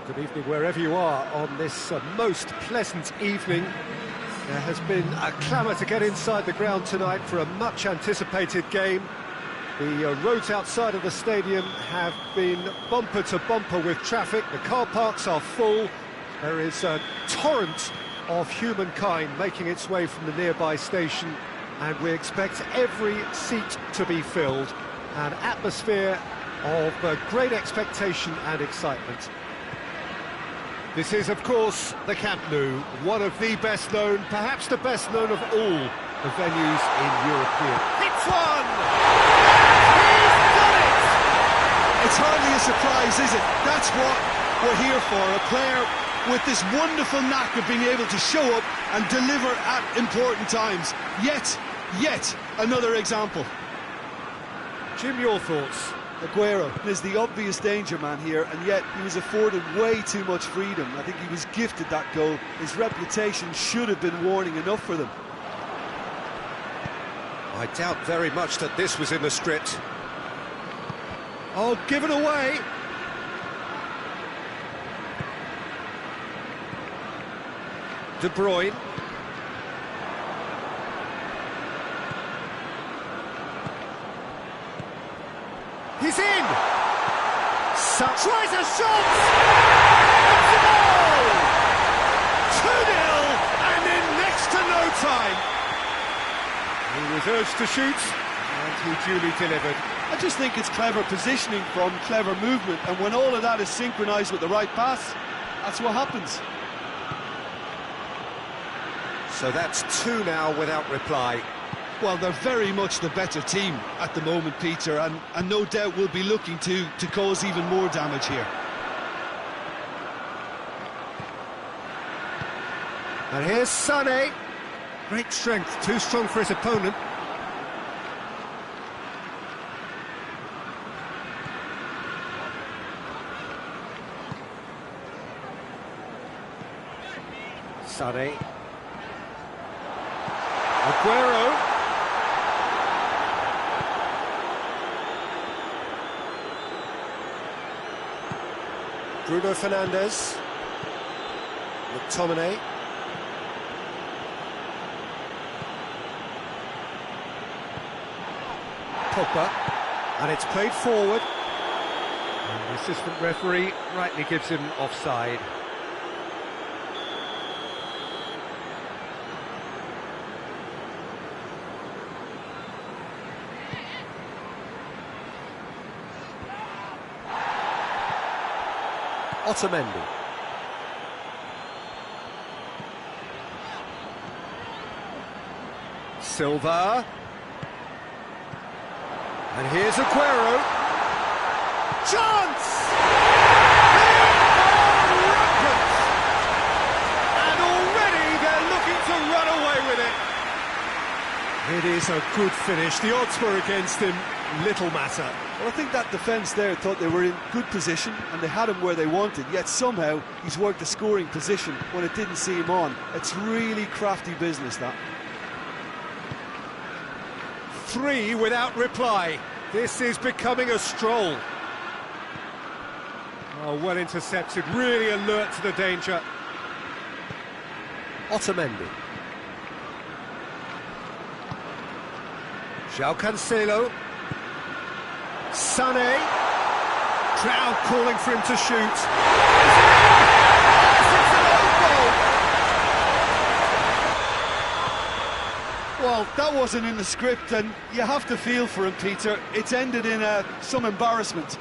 Good evening wherever you are on this most pleasant evening. There has been a clamour to get inside the ground tonight for a much anticipated game. The roads outside of the stadium have been bumper to bumper with traffic. The car parks are full. There is a torrent of humankind making its way from the nearby station, and we expect every seat to be filled. An atmosphere of great expectation and excitement. This is, of course, the Camp Nou, one of the best known, perhaps the best known of all the venues in European. Hits one! He's done it! It's hardly a surprise, is it? That's what we're here for, a player with this wonderful knack of being able to show up and deliver at important times. Yet another example. Jim, your thoughts? Aguero is the obvious danger man here, and yet he was afforded way too much freedom. I think he was gifted that goal. His reputation should have been warning enough for them. I doubt very much that this was in the script. Oh, given away! De Bruyne. He's in! Tries a shot! It's a goal! 2-0 and in next to no time. He was urged to shoot and he duly delivered. I just think it's clever positioning from clever movement, and when all of that is synchronised with the right pass, that's what happens. So that's 2 now without reply. Well, they're very much the better team at the moment, Peter, and no doubt will be looking to cause even more damage here. And here's Sané. Great strength, too strong for his opponent. Sané. Aguero. Bruno Fernandes, McTominay, Pogba, and it's played forward, and the assistant referee rightly gives him offside. Otamendi. Silva. And here's Aguero. Chance! They are rampant! And already they're looking to run away with it. It is a good finish. The odds were against him. Little matter. Well, I think that defence there thought they were in good position and they had him where they wanted, yet somehow he's worked a scoring position when it didn't see him on. It's really crafty business, that. 3 without reply. This is becoming a stroll. Oh, well intercepted, really alert to the danger. Otamendi. João Cancelo. Sané. Crowd calling for him to shoot. It's an own goal. Well, that wasn't in the script, and you have to feel for him, Peter. It's ended in some embarrassment.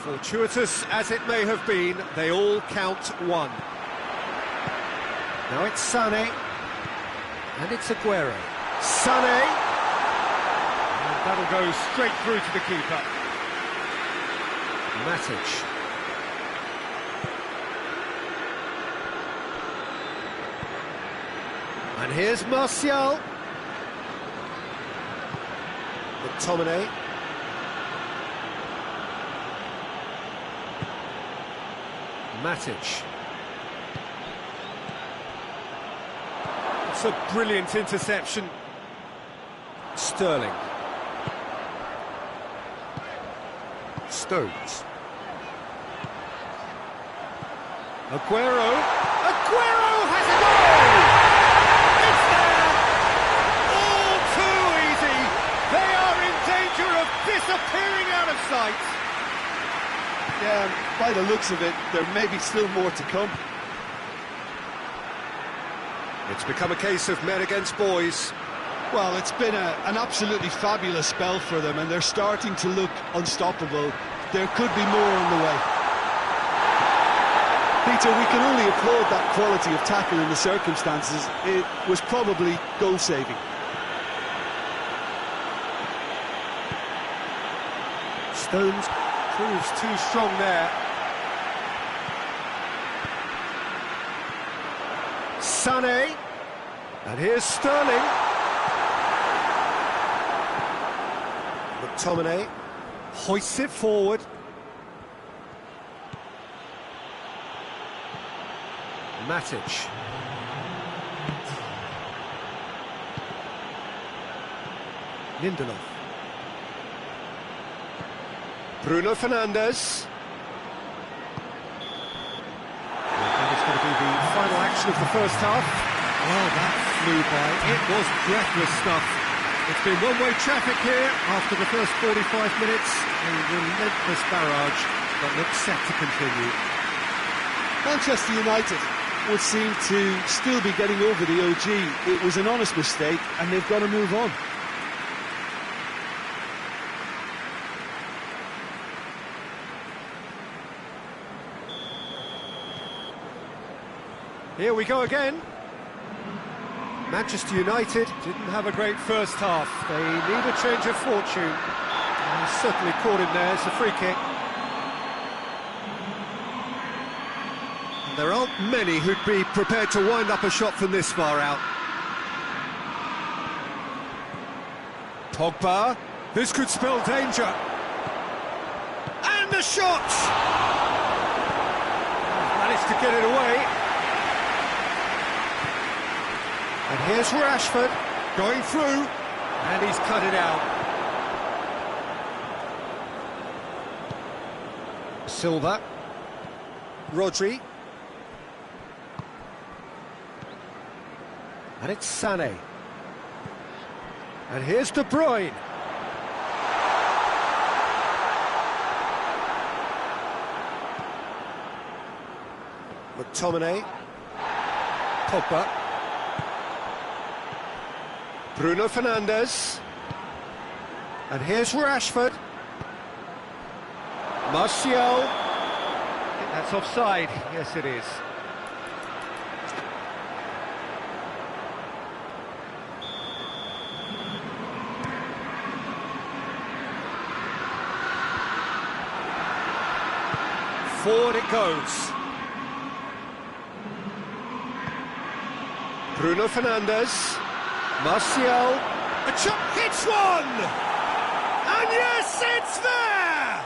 Fortuitous as it may have been, they all count 1. Now it's Sané. And it's Aguero. Sané. That'll go straight through to the keeper. Matic. And here's Martial. McTominay. Matic. It's a brilliant interception. Sterling. Stones. Aguero. Aguero has a goal! It's there! All too easy! They are in danger of disappearing out of sight! Yeah, by the looks of it, there may be still more to come. It's become a case of men against boys. Well, it's been an absolutely fabulous spell for them, and they're starting to look unstoppable. There could be more on the way. Peter, we can only applaud that quality of tackle in the circumstances. It was probably goal-saving. Stones proves too strong there. Sané, and here's Sterling. McTominay hoists it forward. Matic. Lindelof. Bruno Fernandes. And it's going to be the final action of the first half. Oh, that flew by. It was breathless stuff. It's been one-way traffic here after the first 45 minutes. A relentless barrage that looks set to continue. Manchester United would seem to still be getting over the OG. It was an honest mistake, and they've got to move on. Here we go again. Manchester United didn't have a great first half. They need a change of fortune. And certainly caught him there. It's a free kick. There aren't many who'd be prepared to wind up a shot from this far out. Pogba. This could spell danger. And a shot! Managed to get it away. And here's Rashford, going through, and he's cut it out. Silva. Rodri. And it's Sané. And here's De Bruyne. McTominay. Pogba. Bruno Fernandes. And here's Rashford. Martial. I think that's offside. Yes, it is. Forward it goes. Bruno Fernandes. Martial, a chop hits one! And yes, it's there!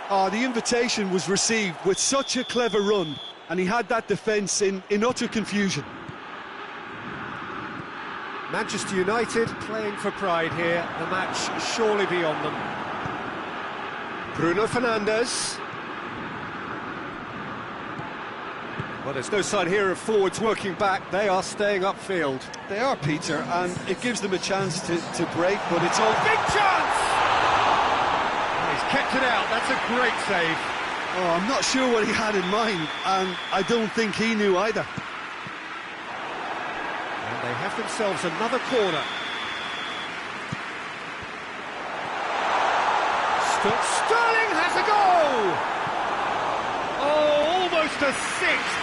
Oh, the invitation was received with such a clever run, and he had that defence in utter confusion. Manchester United playing for pride here, the match surely beyond them. Bruno Fernandes. Well, there's no sign here of forwards working back. They are staying upfield. They are, Peter, and it gives them a chance to break, but it's all... Big chance! He's kept it out. That's a great save. Oh, I'm not sure what he had in mind, and I don't think he knew either. And they have themselves another corner. Sterling has a goal! Oh, almost a sixth.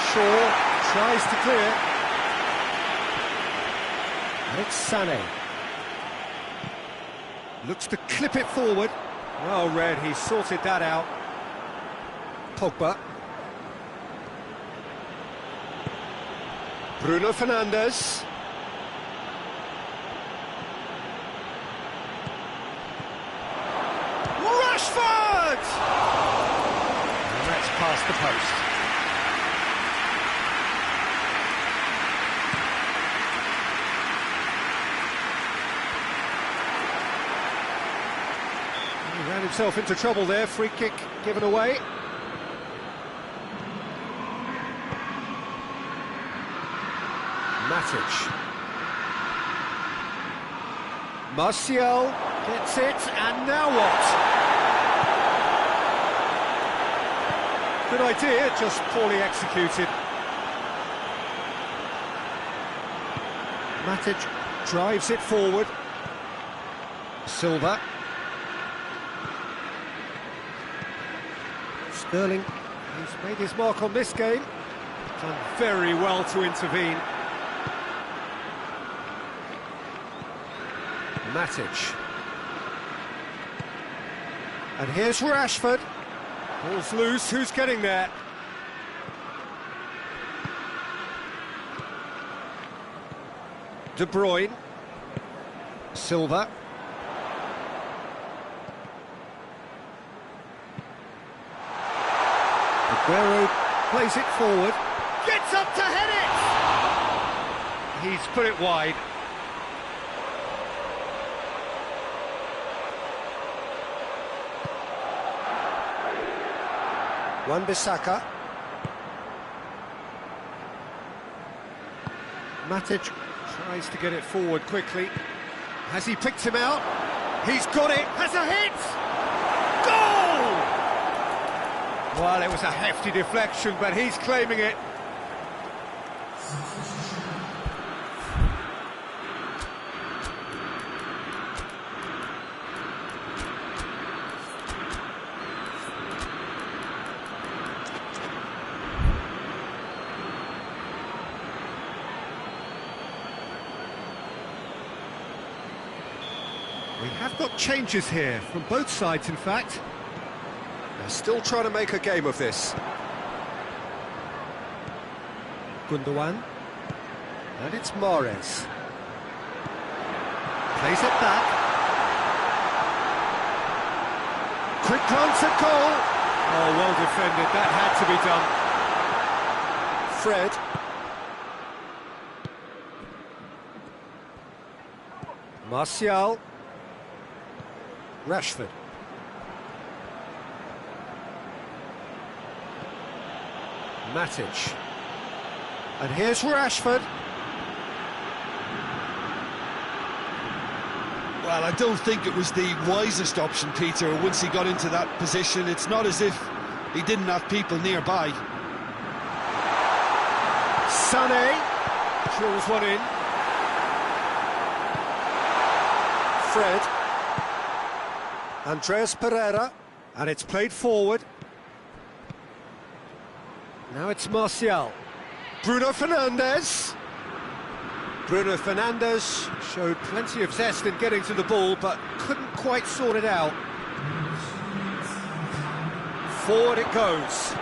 Shaw tries to clear. And it's Sané. Looks to clip it forward. Well read, he sorted that out. Pogba. Bruno Fernandes. Rashford! And that's past the post. himself into trouble there. Free kick given away. Matic. Martial gets it, and now what? Good idea, just poorly executed. Matic drives it forward. Silva. Sterling, he's made his mark on this game. Done very well to intervene. Matic. And here's Rashford. Ball's loose, who's getting there? De Bruyne. Silva. Aguero plays it forward. Gets up to head it! He's put it wide. Wan-Bissaka. Matic tries to get it forward quickly. Has he picked him out? He's got it! Has a hit! Goal! Well, it was a hefty deflection, but he's claiming it. We have got changes here, from both sides in fact. They're still trying to make a game of this. Gundogan. And it's Mahrez. Plays it back. Quick glance at goal. Oh, well defended, that had to be done. Fred. Martial. Rashford. Matic. And here's Rashford. Well, I don't think it was the wisest option, Peter, once he got into that position. It's not as if he didn't have people nearby. Sané drills one in. Fred. Andreas Pereira, and it's played forward. Now it's Martial. Bruno Fernandes. Bruno Fernandes showed plenty of zest in getting to the ball, but couldn't quite sort it out. Forward it goes.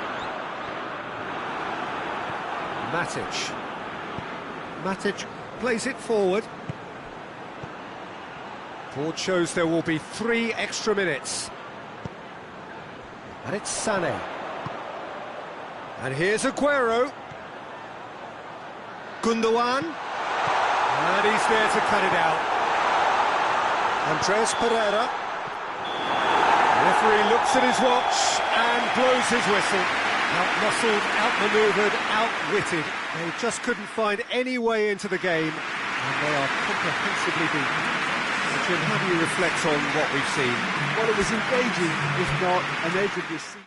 Matic. Matic plays it forward. Board shows there will be 3 extra minutes. And it's Sané. And here's Aguero. Gundogan. And he's there to cut it out. Andreas Pereira. The referee looks at his watch and blows his whistle. Out-muscled, out-manoeuvred, outwitted. They just couldn't find any way into the game, and they are comprehensively beaten. Jim, how do you reflect on what we've seen? Well, it was engaging, if not an edge of your seat.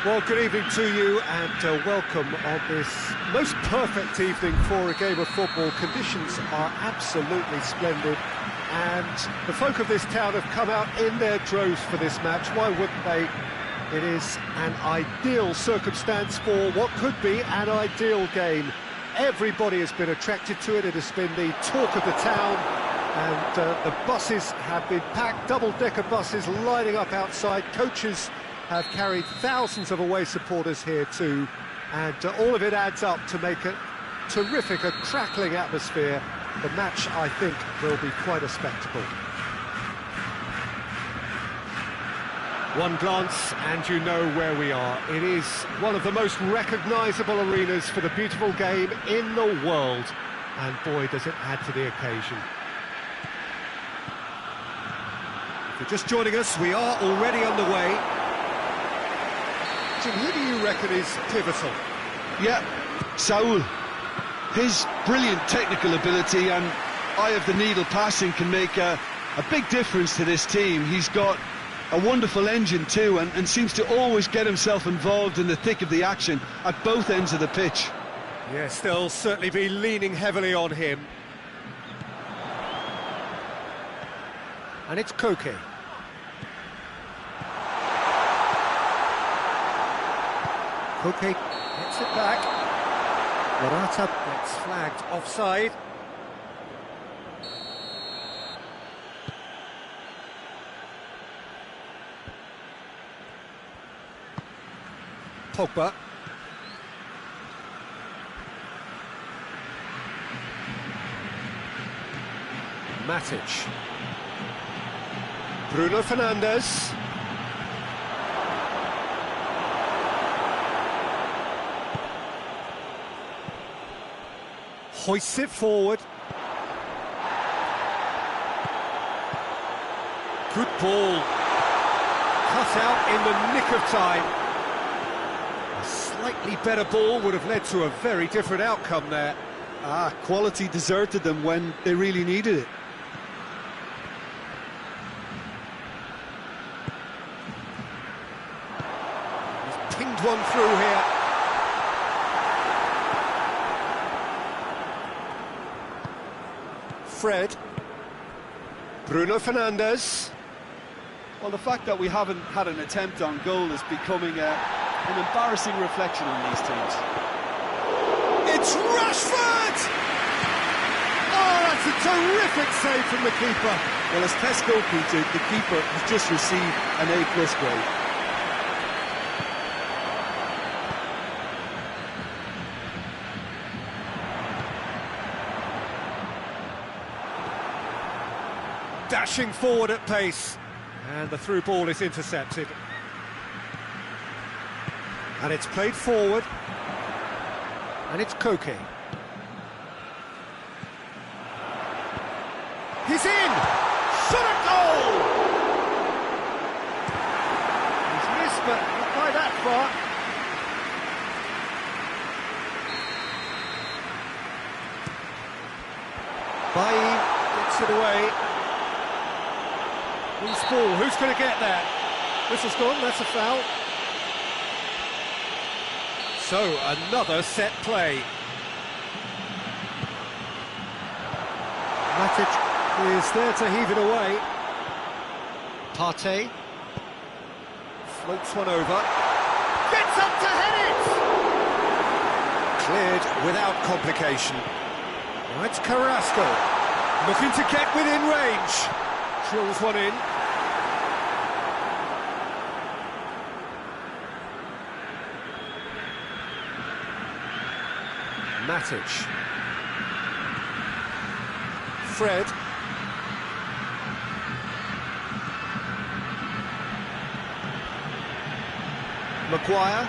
Well, good evening to you and welcome on this most perfect evening for a game of football. Conditions are absolutely splendid and the folk of this town have come out in their droves for this match. Why wouldn't they? It is an ideal circumstance for what could be an ideal game. Everybody has been attracted to it. It has been the talk of the town, and the buses have been packed, double-decker buses lining up outside. Coaches have carried thousands of away supporters here too, and all of it adds up to make a terrific, a crackling atmosphere. The match, I think, will be quite a spectacle. One glance and you know where we are. It is one of the most recognisable arenas for the beautiful game in the world, and boy does it add to the occasion. If you're just joining us, we are already underway. Jim, who do you reckon is pivotal? Yeah, Saul. His brilliant technical ability and eye-of-the-needle passing can make a big difference to this team. He's got a wonderful engine too, and seems to always get himself involved in the thick of the action at both ends of the pitch. Yes, they'll certainly be leaning heavily on him. And it's Koke. Koke gets it back. Morata gets flagged offside. Pogba. Matic. Bruno Fernandes. Hoists it forward. Good ball. Cut out in the nick of time. A slightly better ball would have led to a very different outcome there. Quality deserted them when they really needed it. He's pinged one through here. Fred. Bruno Fernandes. Well, the fact that we haven't had an attempt on goal is becoming an embarrassing reflection on these teams. It's Rashford! Oh, that's a terrific save from the keeper. Well, as test goalkeeper, the keeper has just received an A+ grade. Dashing forward at pace, and the through ball is intercepted. And it's played forward, and it's Koke. He's in! Shot at goal! He's missed, but not by that far. Bailly gets it away. Loose ball, who's going to get there? Whistle's gone, that's a foul. So, another set play. Matic is there to heave it away. Partey floats one over. Gets up to head it! Cleared without complication. Now it's Carrasco, looking to get within range. Drills one in. Matic. Fred. Maguire.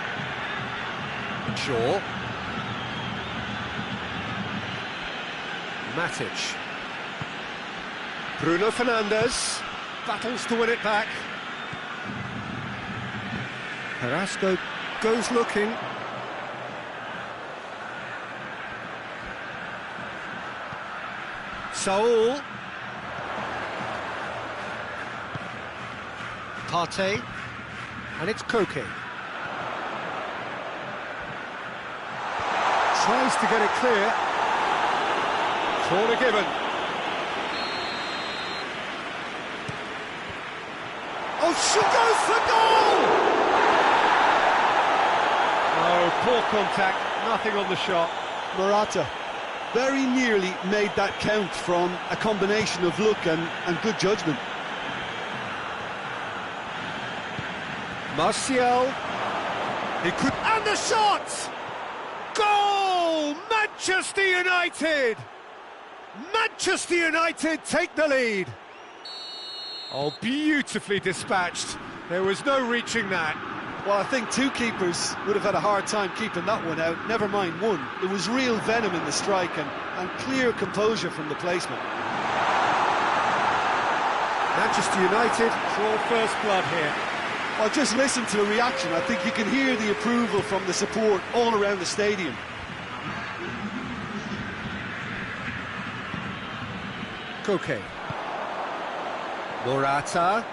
Shaw. Matic. Bruno Fernandes battles to win it back. Carrasco goes looking. Saul. Partey. And it's Koke. Tries to get it clear. Corner given. Oh, she goes for goal! Oh, poor contact, nothing on the shot. Morata very nearly made that count from a combination of luck and good judgment. Martial. He could... And the shot! Goal! Manchester United! Manchester United take the lead. Oh, beautifully dispatched. There was no reaching that. Well, I think two keepers would have had a hard time keeping that one out, never mind one. There was real venom in the strike and clear composure from the placement. Manchester United draw first blood here. Well, just listen to the reaction. I think you can hear the approval from the support all around the stadium. Koke. Morata.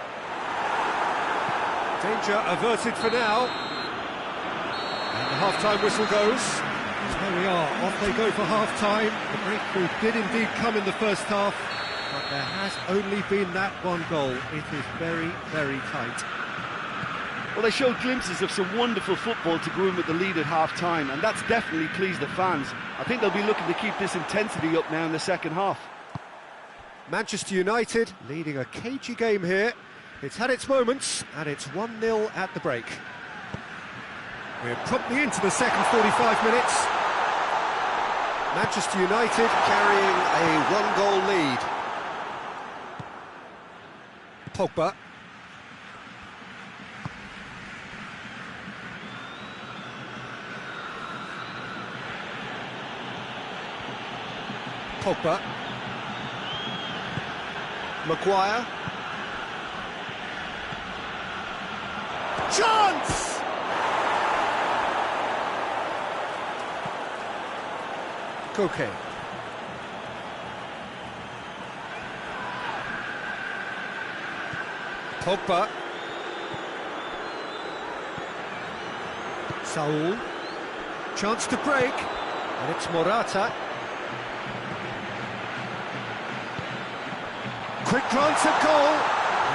Danger averted for now. And the half-time whistle goes. There we are, off they go for half-time. The breakthrough did indeed come in the first half, but there has only been that one goal. It is very, very tight. Well, they showed glimpses of some wonderful football to go in with the lead at half-time, and that's definitely pleased the fans. I think they'll be looking to keep this intensity up now in the second half. Manchester United leading a cagey game here. It's had its moments, and it's 1-0 at the break. We're promptly into the second 45 minutes. Manchester United carrying a one-goal lead. Pogba. Pogba. Maguire. Chance! Koke. Pogba. Saul. Chance to break. And it's Morata. Quick glance at goal.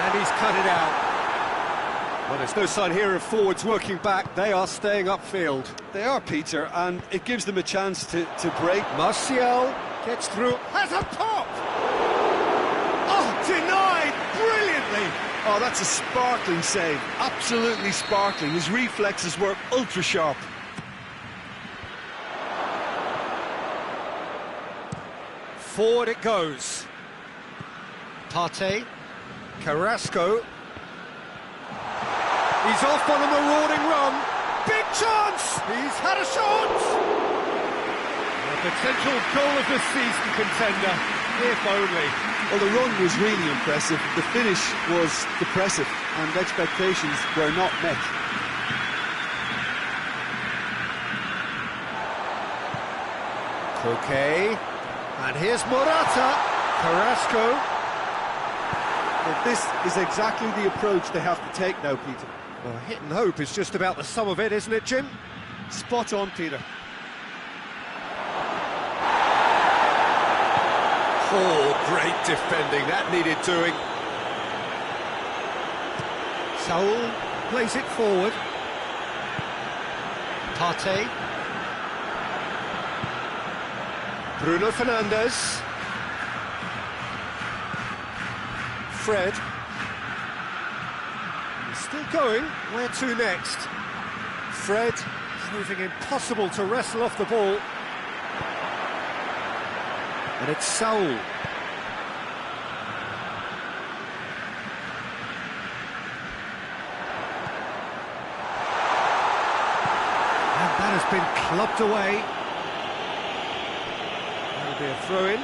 And he's cut it out. Well, there's no sign here of forwards working back. They are staying upfield. They are, Peter, and it gives them a chance to break. Martial gets through, has a pop! Oh, denied brilliantly! Oh, that's a sparkling save. Absolutely sparkling. His reflexes were ultra-sharp. Forward it goes. Partey. Carrasco. He's off on a marauding run. Big chance! He's had a shot! A potential goal of the season contender, if only. Well, the run was really impressive. The finish was depressive, and expectations were not met. Koke. And here's Morata. Carrasco. Well, this is exactly the approach they have to take now, Peter. Well, hit and hope is just about the sum of it, isn't it, Jim? Spot on, Peter. Oh, great defending. That needed doing. Saul plays it forward. Partey. Bruno Fernandes. Fred. He's still going. Where to next? Fred proving impossible to wrestle off the ball. And it's Saul. And that has been clubbed away. That'll be a throw-in.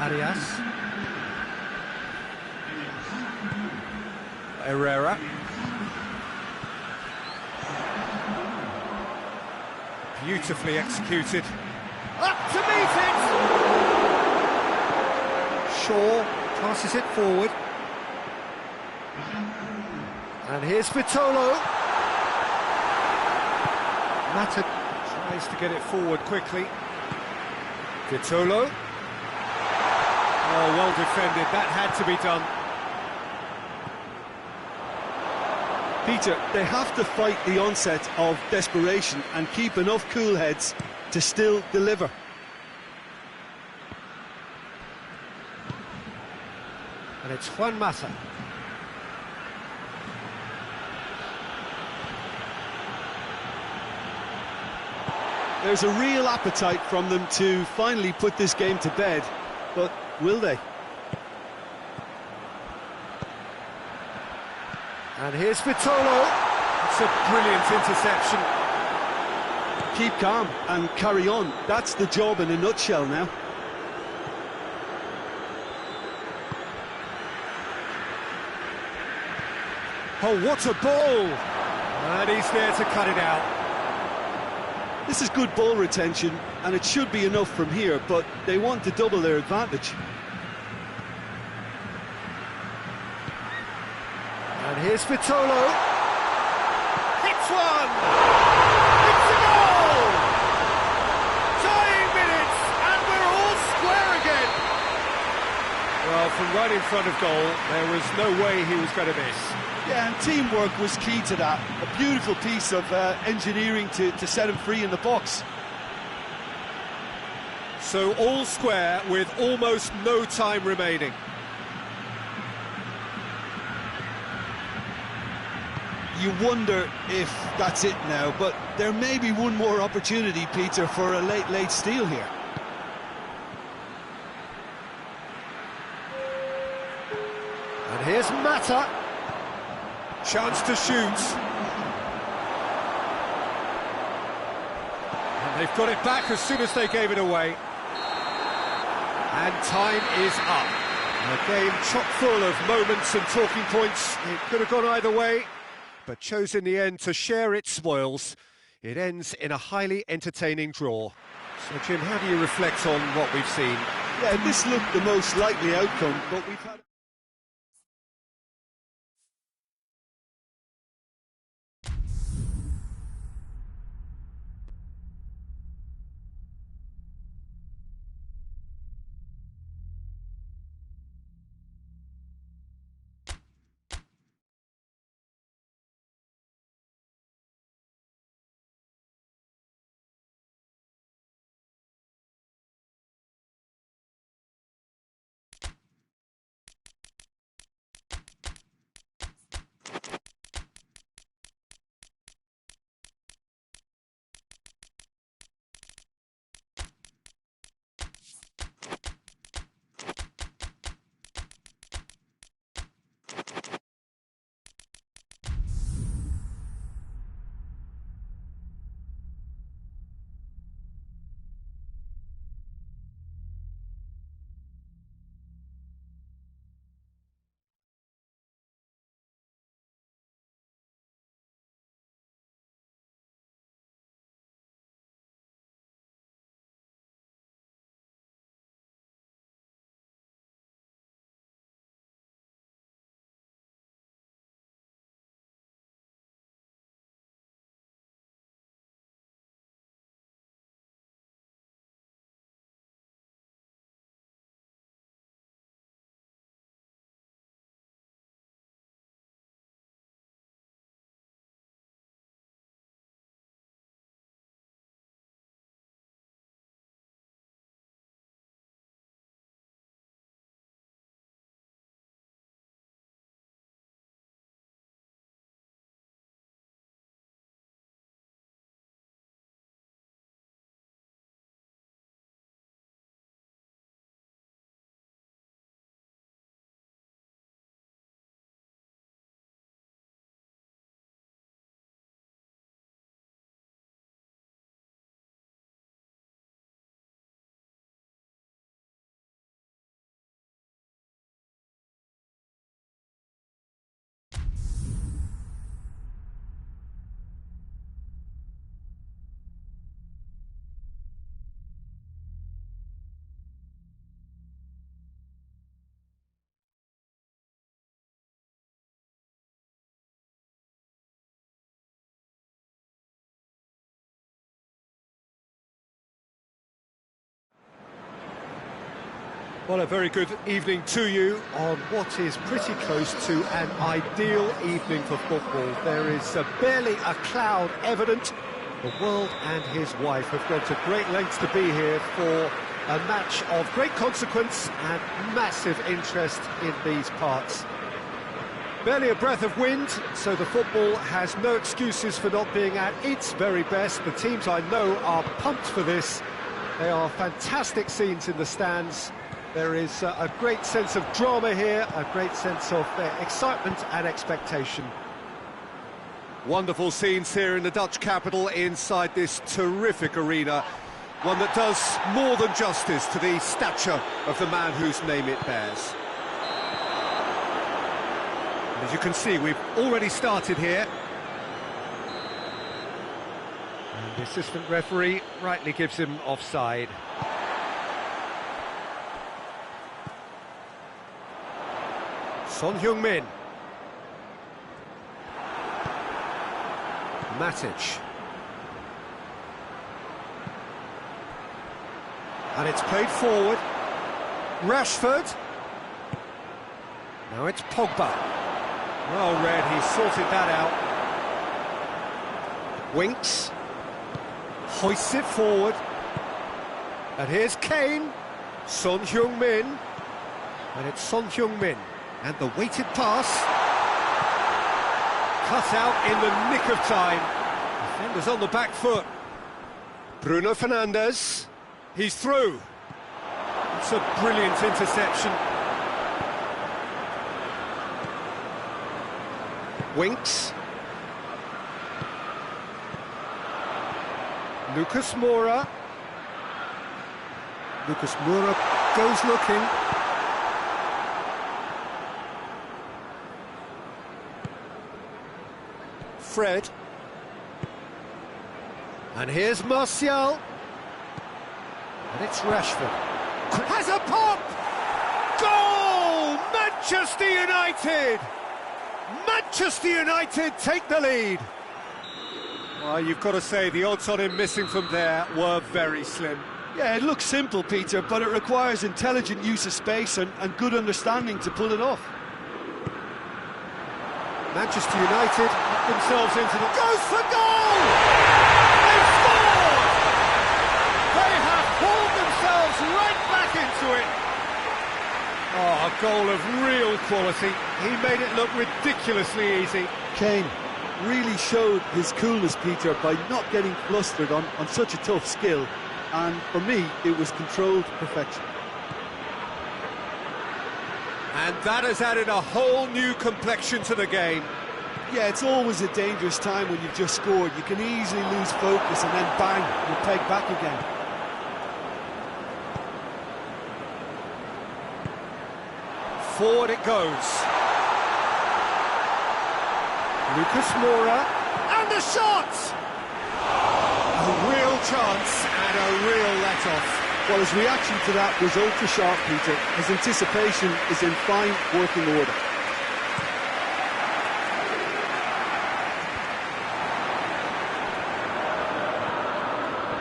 Arias. Herrera. Beautifully executed. Up to meet it! Shaw passes it forward. And here's Vitolo. Mata tries to get it forward quickly. Vitolo. Oh, well defended. That had to be done. Peter, they have to fight the onset of desperation and keep enough cool heads to still deliver. And it's Juan Mata. There's a real appetite from them to finally put this game to bed, but will they? And here's Vitolo. It's a brilliant interception. Keep calm and carry on. That's the job in a nutshell now. Oh, what a ball! And he's there to cut it out. This is good ball retention, and it should be enough from here, but they want to double their advantage. And here's Vitolo. Hits one! It's a goal! Tying minutes, and we're all square again. Well, from right in front of goal, there was no way he was going to miss. Yeah, and teamwork was key to that. A beautiful piece of engineering to set him free in the box. So all square with almost no time remaining. You wonder if that's it now, but there may be one more opportunity, Peter, for a late steal here. And here's Mata. Chance to shoot. And they've got it back as soon as they gave it away. And time is up. A game chock full of moments and talking points. It could have gone either way, but chose in the end to share its spoils. It ends in a highly entertaining draw. So, Jim, how do you reflect on what we've seen? Yeah, this looked the most likely outcome, but we've had... Well, a very good evening to you on what is pretty close to an ideal evening for football. There is barely a cloud evident. The world and his wife have gone to great lengths to be here for a match of great consequence and massive interest in these parts. Barely a breath of wind, so the football has no excuses for not being at its very best. The teams I know are pumped for this. They are fantastic scenes in the stands. There is a great sense of drama here, a great sense of excitement and expectation. Wonderful scenes here in the Dutch capital inside this terrific arena. One that does more than justice to the stature of the man whose name it bears. And as you can see, we've already started here. And the assistant referee rightly gives him offside. Son Heung-min. Matic. And it's played forward. Rashford. Now it's Pogba. Well read, he sorted that out. Winks. Hoists it forward. And here's Kane. Son Heung-min. And it's Son Heung-min. And the weighted pass. Cut out in the nick of time. Defenders on the back foot. Bruno Fernandes. He's through. It's a brilliant interception. Winks. Lucas Moura. Lucas Moura goes looking. Fred. And here's Martial. And it's Rashford. Has a pop! Goal! Manchester United! Manchester United take the lead. Well, you've got to say the odds on him missing from there were very slim. Yeah, it looks simple, Peter, but it requires intelligent use of space and good understanding to pull it off. Manchester United put themselves into the... Goes for goal! They've scored! They have pulled themselves right back into it. Oh, a goal of real quality. He made it look ridiculously easy. Kane really showed his coolness, Peter, by not getting flustered on such a tough skill. And for me, it was controlled perfection. And that has added a whole new complexion to the game. Yeah, it's always a dangerous time when you've just scored. You can easily lose focus and then bang, you're pegged back again. Forward it goes. Lucas Moura. And the shot! A real chance and a real let-off. Well, his reaction to that was ultra-sharp, Peter. His anticipation is in fine working order.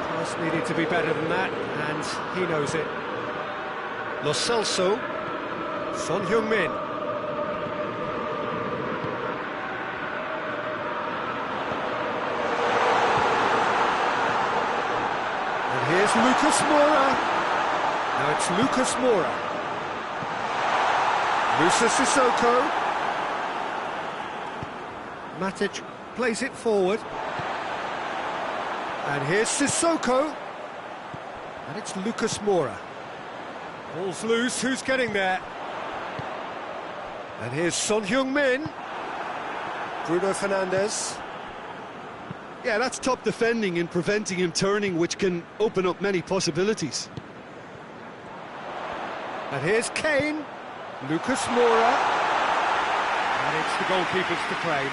Cross needed to be better than that, and he knows it. Lo Celso. Son Heung-min. And here's Lucas Moura. Now it's Lucas Moura. Musa Sissoko. Matic plays it forward. And here's Sissoko. And it's Lucas Moura. Ball's loose, who's getting there? And here's Son Heung-min. Bruno Fernandes. Yeah, that's top defending and preventing him turning, which can open up many possibilities. And here's Kane. Lucas Moura. And it's the goalkeepers to claim.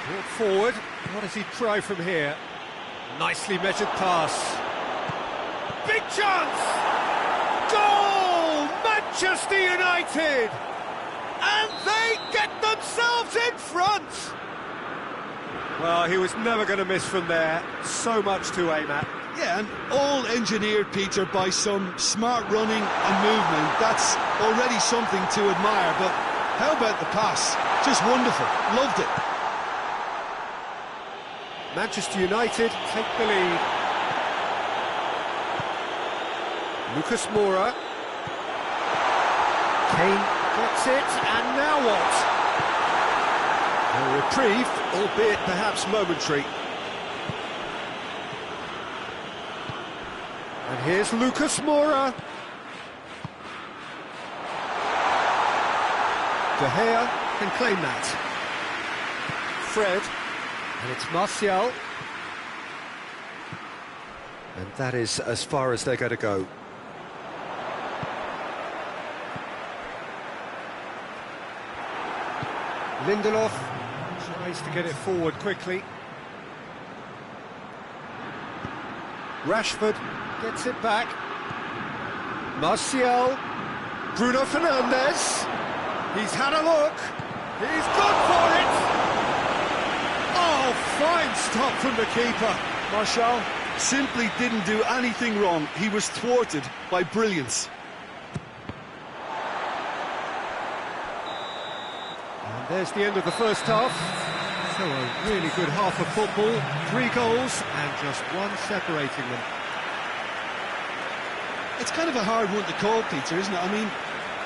Brought forward. What does he try from here? Nicely measured pass. Big chance! Goal! Manchester United! And they get themselves in front! Well, he was never going to miss from there. So much to aim at. Yeah, and all engineered, Peter, by some smart running and movement. That's already something to admire, but how about the pass? Just wonderful, loved it. Manchester United take the lead. Lucas Moura. Kane gets it, and now what? A reprieve, albeit perhaps momentary. And here's Lucas Moura. De Gea can claim that. Fred, and it's Martial. And that is as far as they're going to go. Lindelof tries to get it forward quickly. Rashford gets it back. Martial. Bruno Fernandes. He's had a look. He's gone for it. Oh, fine stop from the keeper. Martial simply didn't do anything wrong. He was thwarted by brilliance. And there's the end of the first half. So a really good half of football. 3 goals and just one separating them. It's kind of a hard one to call, Peter, isn't it? I mean,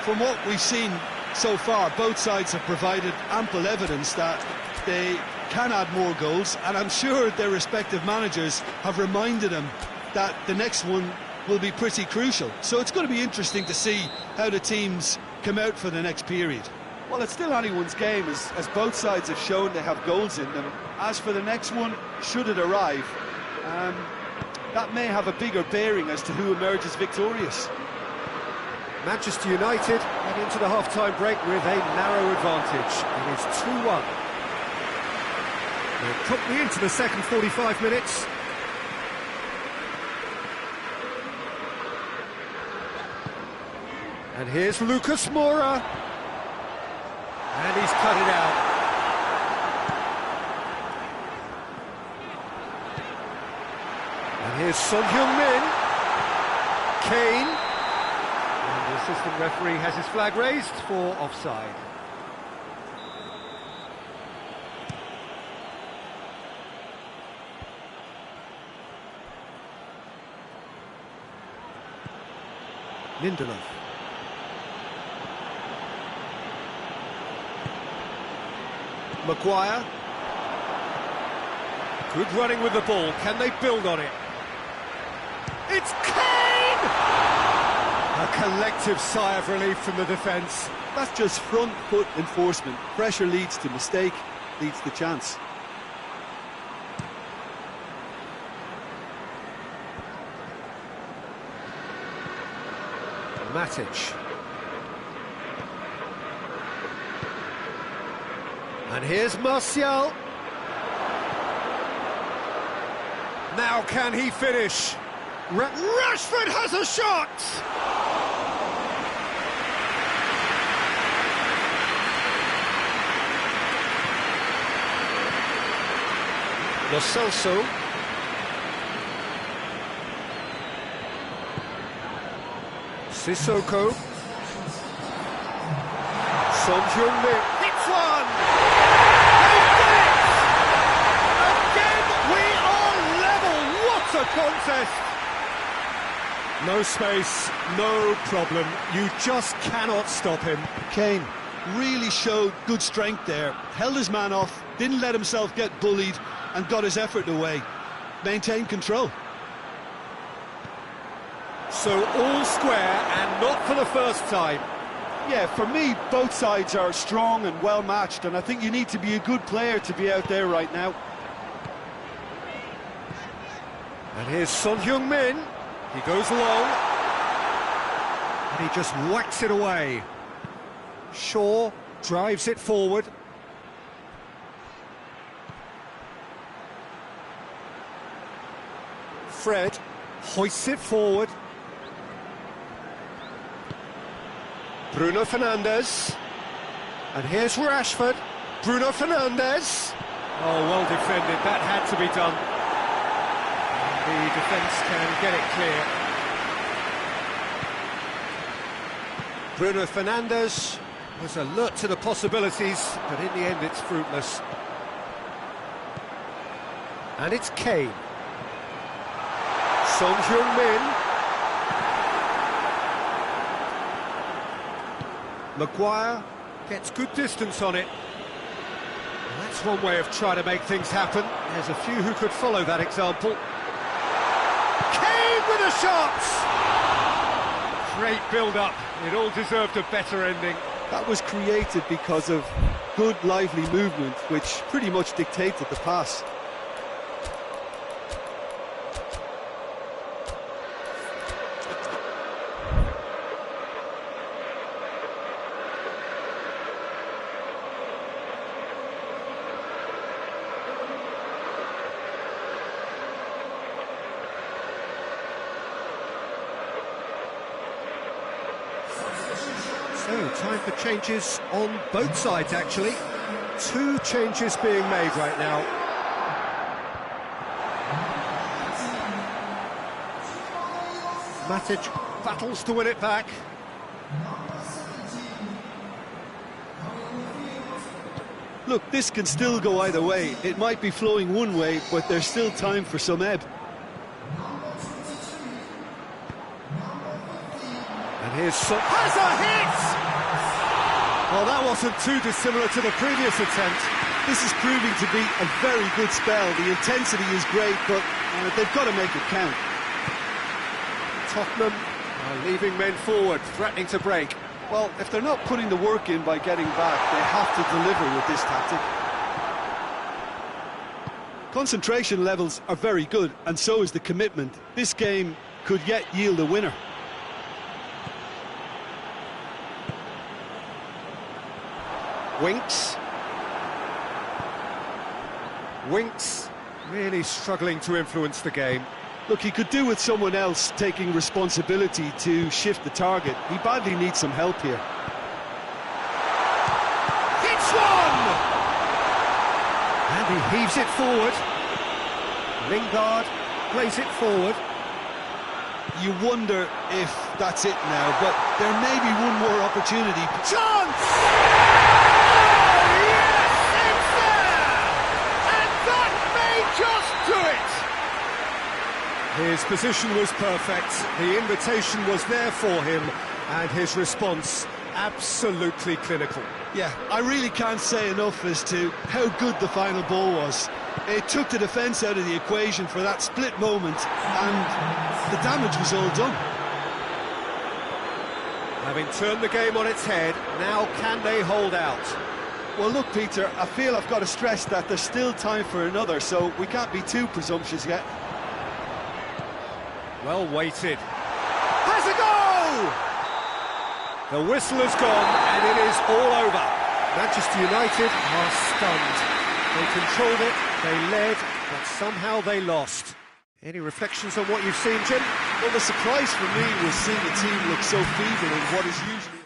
from what we've seen so far, both sides have provided ample evidence that they can add more goals, and I'm sure their respective managers have reminded them that the next one will be pretty crucial. So it's going to be interesting to see how the teams come out for the next period. Well, it's still anyone's game, as both sides have shown they have goals in them. As for the next one, should it arrive, that may have a bigger bearing as to who emerges victorious. Manchester United head into the half-time break with a narrow advantage. It is 2-1. We're promptly into the second 45 minutes. And here's Lucas Moura. And he's cut it out. And here's Son Heung-min. Kane. And the assistant referee has his flag raised for offside. Lindelof. Maguire. Good running with the ball. Can they build on it? It's Kane! A collective sigh of relief from the defence. That's just front foot enforcement. Pressure leads to mistake, leads to chance. Matic. And here's Martial. Now can he finish? Rashford has a shot! Lo Celso. Sissoko. Son Heung-min hits one! They've done it! Again, we are level! What a contest! No space, no problem. You just cannot stop him. Kane really showed good strength there. Held his man off, didn't let himself get bullied, and got his effort away. Maintained control. So all square, and not for the first time. Yeah, for me, both sides are strong and well matched, and I think you need to be a good player to be out there right now. And here's Son Heung-min. He goes long, and he just whacks it away. Shaw drives it forward. Fred hoists it forward. Bruno Fernandes. And here's Rashford. Bruno Fernandes. Oh, well defended. That had to be done. The defence can get it clear. Bruno Fernandes was alert to the possibilities, but in the end it's fruitless. And it's Kane. Son Heung-min. Maguire gets good distance on it. And that's one way of trying to make things happen. There's a few who could follow that example. Kane with a shot! Great build-up. It all deserved a better ending. That was created because of good, lively movement, which pretty much dictated the pass. So, time for changes on both sides, actually. Two changes being made right now. Matic battles to win it back. Look, this can still go either way. It might be flowing one way, but there's still time for some ebb. And here's has a hit! Well, that wasn't too dissimilar to the previous attempt. This is proving to be a very good spell. The intensity is great, but they've got to make it count. Tottenham are leaving men forward, threatening to break. Well, if they're not putting the work in by getting back, they have to deliver with this tactic. Concentration levels are very good, and so is the commitment. This game could yet yield a winner. Winks really struggling to influence the game. Look, he could do with someone else taking responsibility to shift the target. He badly needs some help here. Hits one! And he heaves it forward. Lingard plays it forward. You wonder if that's it now, but there may be one more opportunity. Chance! Oh, yes, it's there! And that may just do it! His position was perfect, the invitation was there for him, and his response absolutely clinical. Yeah, I really can't say enough as to how good the final ball was. It took the defence out of the equation for that split moment, and the damage was all done. Having turned the game on its head, now can they hold out? Well, look, Peter, I feel I've got to stress that there's still time for another, so we can't be too presumptuous yet. Well weighted. Has a go! The whistle has gone, and it is all over. Manchester United are stunned. They controlled it, they led, but somehow they lost. Any reflections on what you've seen, Jim? Well, the surprise for me was seeing the team look so feeble in what is usually...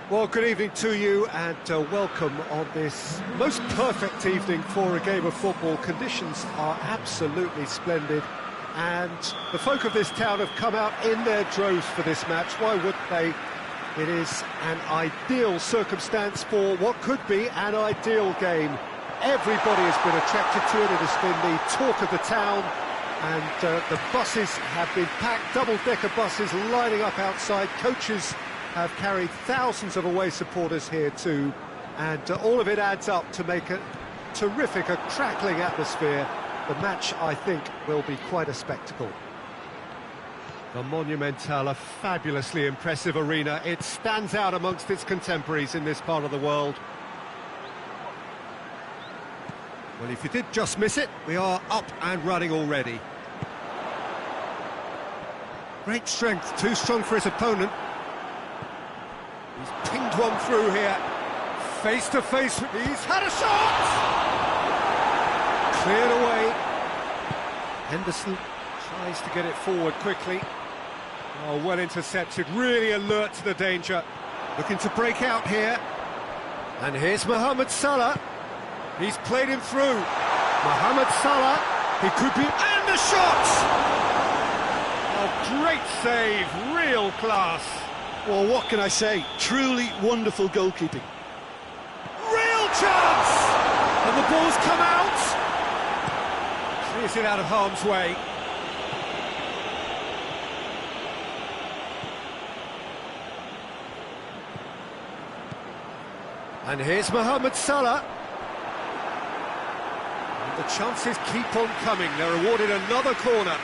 Well, good evening to you and welcome on this most perfect evening for a game of football. Conditions are absolutely splendid and the folk of this town have come out in their droves for this match. Why wouldn't they? It is an ideal circumstance for what could be an ideal game. Everybody has been attracted to it. It has been the talk of the town, and the buses have been packed, double-decker buses lining up outside. Coaches have carried thousands of away supporters here too, and all of it adds up to make a terrific, a crackling atmosphere. The match, I think, will be quite a spectacle. The Monumental, a fabulously impressive arena. It stands out amongst its contemporaries in this part of the world. Well, if you did just miss it, we are up and running already. Great strength, too strong for his opponent. He's pinged one through here. Face to face, he's had a shot! Cleared away. Henderson tries to get it forward quickly. Oh, well intercepted, really alert to the danger. Looking to break out here. And here's Mohamed Salah. He's played him through. Mohamed Salah, he could be... And the shot! Oh, great save, real class. Well, what can I say? Truly wonderful goalkeeping. Real chance! And the ball's come out. Clears it out of harm's way. And here's Mohamed Salah. And the chances keep on coming. They're awarded another corner.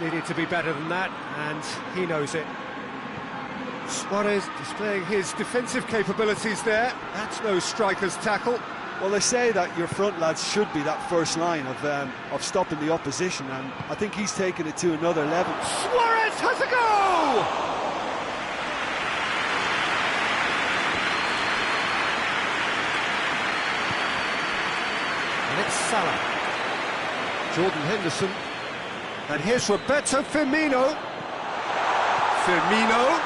Needed to be better than that, and he knows it. Suarez displaying his defensive capabilities there. That's no striker's tackle. Well, they say that your front lads should be that first line of stopping the opposition, and I think he's taken it to another level. Suarez has a go! And it's Salah. Jordan Henderson. And here's Roberto Firmino. Firmino.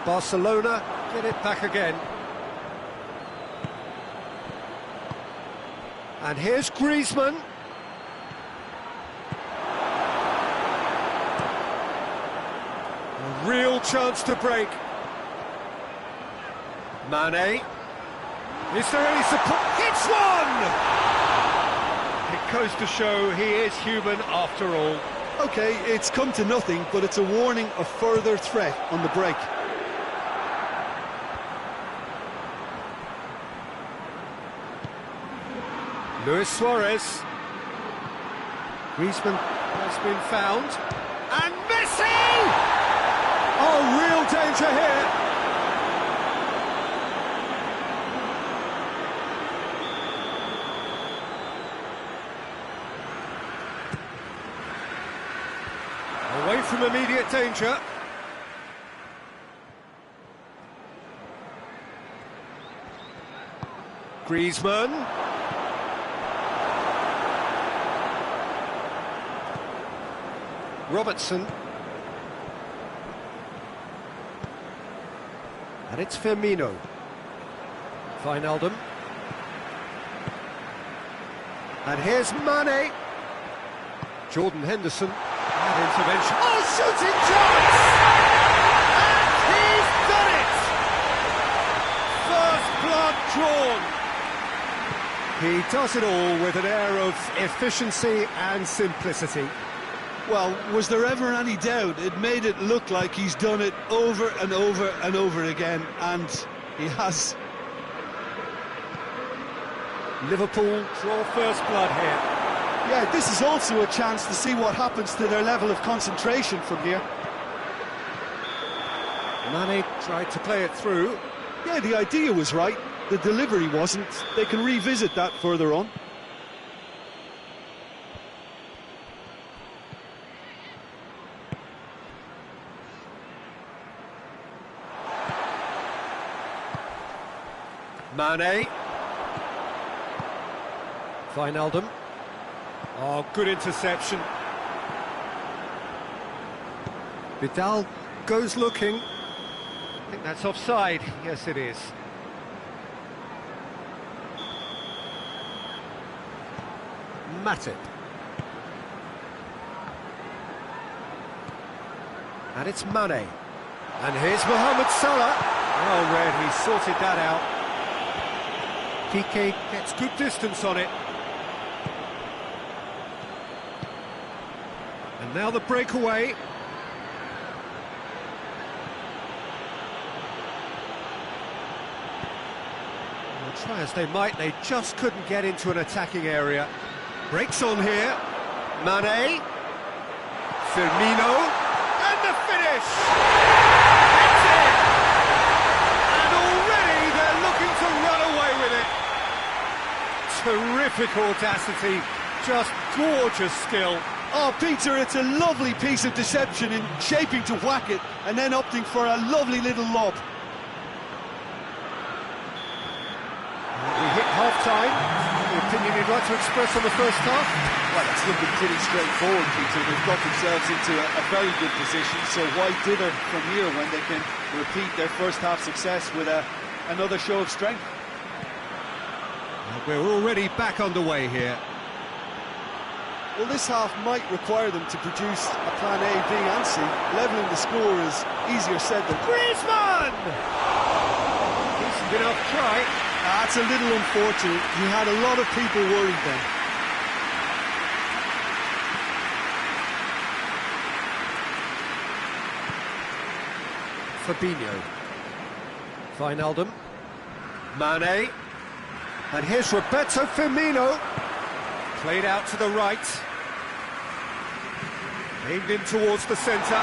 Barcelona get it back again. And here's Griezmann. A real chance to break. Mane. Is there any support? Hits one! It goes to show he is human after all. OK, it's come to nothing, but it's a warning of further threat on the break. Luis Suarez. Griezmann has been found. And Messi! Oh, real danger here. Away from immediate danger. Griezmann. Robertson. And it's Firmino. Wijnaldum. And here's Mane. Jordan Henderson. That intervention. Oh, shooting chance! And he's done it! First blood drawn. He does it all with an air of efficiency and simplicity. Well, was there ever any doubt? It made it look like he's done it over and over and over again, and he has. Liverpool draw first blood here. Yeah, this is also a chance to see what happens to their level of concentration from here. Mane tried to play it through. Yeah, the idea was right, the delivery wasn't. They can revisit that further on. Mane. Wijnaldum. Oh, good interception. Vidal goes looking. I think that's offside. Yes, it is. Matip. And it's Mane. And here's Mohamed Salah. Oh, Red, he sorted that out. Piqué gets good distance on it. And now the breakaway. Well, try as they might, they just couldn't get into an attacking area. Breaks on here. Mane. Firmino. And the finish! It's in! And already they're looking to run away with it. Terrific audacity, just gorgeous skill. Oh, Peter, it's a lovely piece of deception in shaping to whack it and then opting for a lovely little lob. We hit half-time. The opinion you'd like to express on the first half? Well, it's looking pretty straightforward, Peter. They've got themselves into a very good position, so why dither from here when they can repeat their first half success with another show of strength? We're already back underway here. Well, this half might require them to produce a plan A, B and C. Levelling the score is easier said than done. Griezmann! Decent enough try. That's a little unfortunate. He had a lot of people worried then. Fabinho. Wijnaldum. Mane. And here's Roberto Firmino. Played out to the right. Aimed in towards the centre.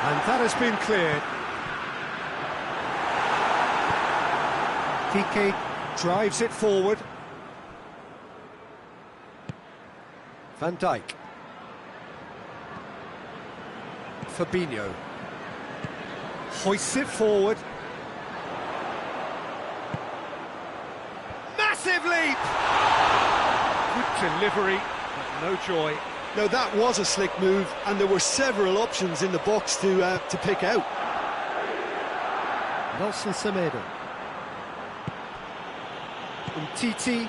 And that has been cleared. Piqué drives it forward. Van Dijk. Fabinho. Hoists it forward. Massive leap! Good delivery, but no joy. Now that was a slick move, and there were several options in the box to pick out. Nelson Semedo. Umtiti.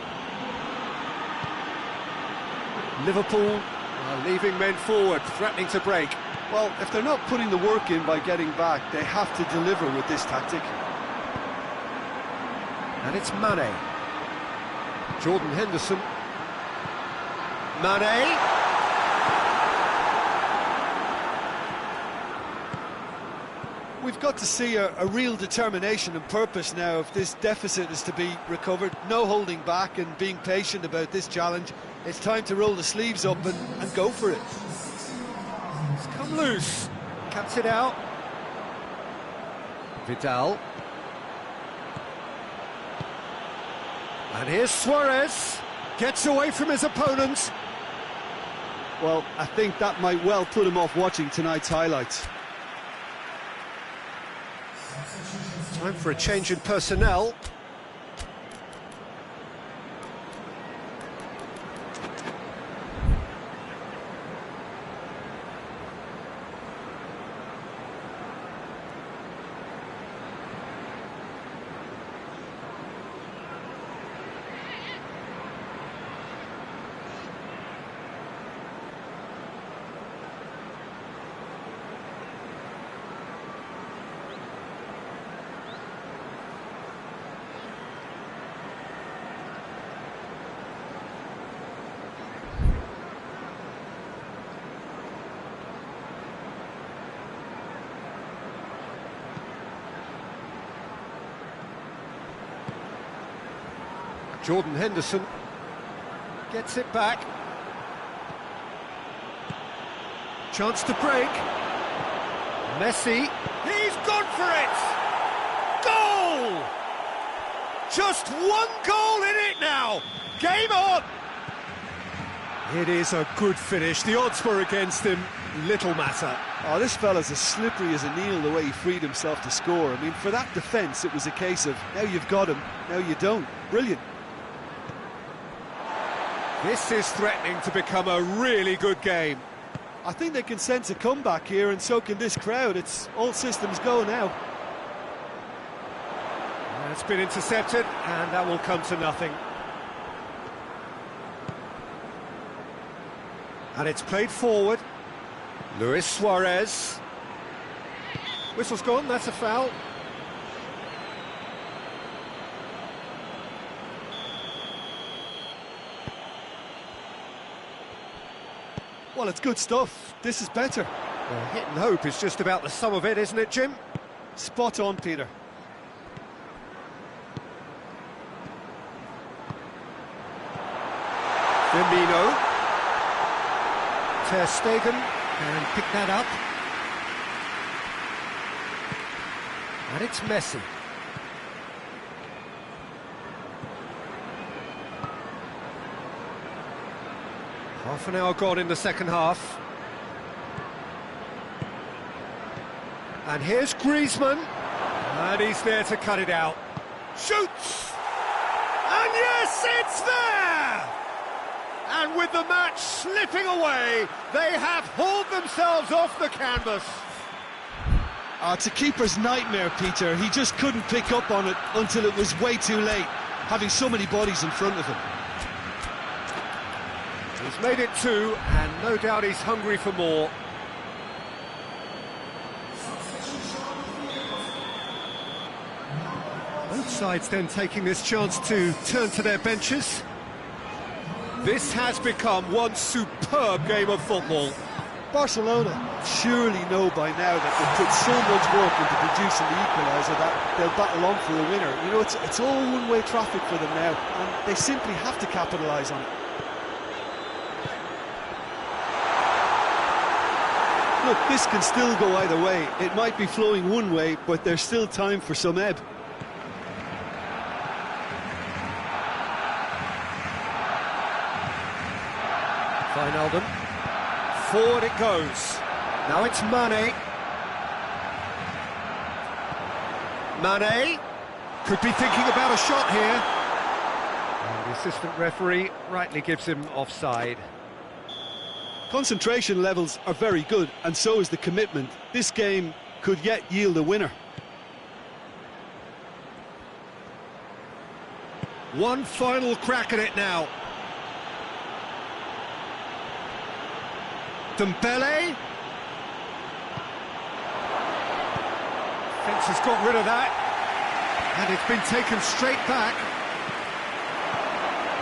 Liverpool are leaving men forward, threatening to break. Well, if they're not putting the work in by getting back, they have to deliver with this tactic. And it's Mane. Jordan Henderson. Mane. We've got to see a real determination and purpose now if this deficit is to be recovered. No holding back and being patient about this challenge. It's time to roll the sleeves up and go for it. It's come loose. Cuts it out. Vidal. And here's Suarez. Gets away from his opponent. Well, I think that might well put him off watching tonight's highlights. Time for a change in personnel. Jordan Henderson gets it back. Chance to break. Messi. He's gone for it! Goal! Just one goal in it now. Game on! It is a good finish. The odds were against him. Little matter. Oh, this fella's as slippery as a needle the way he freed himself to score. I mean, for that defence, it was a case of, now you've got him, now you don't. Brilliant. This is threatening to become a really good game. I think they can sense a comeback here, and so can this crowd. It's all systems go now. It's been intercepted, and that will come to nothing. And it's played forward. Luis Suarez. Whistle's gone, that's a foul. Well, it's good stuff. This is better. Well, hit and hope is just about the sum of it, isn't it, Jim? Spot on, Peter. Firmino. Ter Stegen can pick that up. And it's Messi. Half an hour gone in the second half. And here's Griezmann. And he's there to cut it out. Shoots! And yes, it's there! And with the match slipping away, they have hauled themselves off the canvas. It's a keeper's nightmare, Peter. He just couldn't pick up on it until it was way too late, having so many bodies in front of him. He's made it two, and no doubt he's hungry for more. Both sides then taking this chance to turn to their benches. This has become one superb game of football. Barcelona surely know by now that they've put so much work into producing the equaliser that they'll battle on for a winner. You know, it's all one-way traffic for them now, and they simply have to capitalise on it. Look, this can still go either way. It might be flowing one way, but there's still time for some ebb. Wijnaldum. Forward it goes. Now it's Mane. Mane could be thinking about a shot here. And the assistant referee rightly gives him offside. Concentration levels are very good, and so is the commitment. This game could yet yield a winner. One final crack at it now. Dembele. Fence has got rid of that. And it's been taken straight back.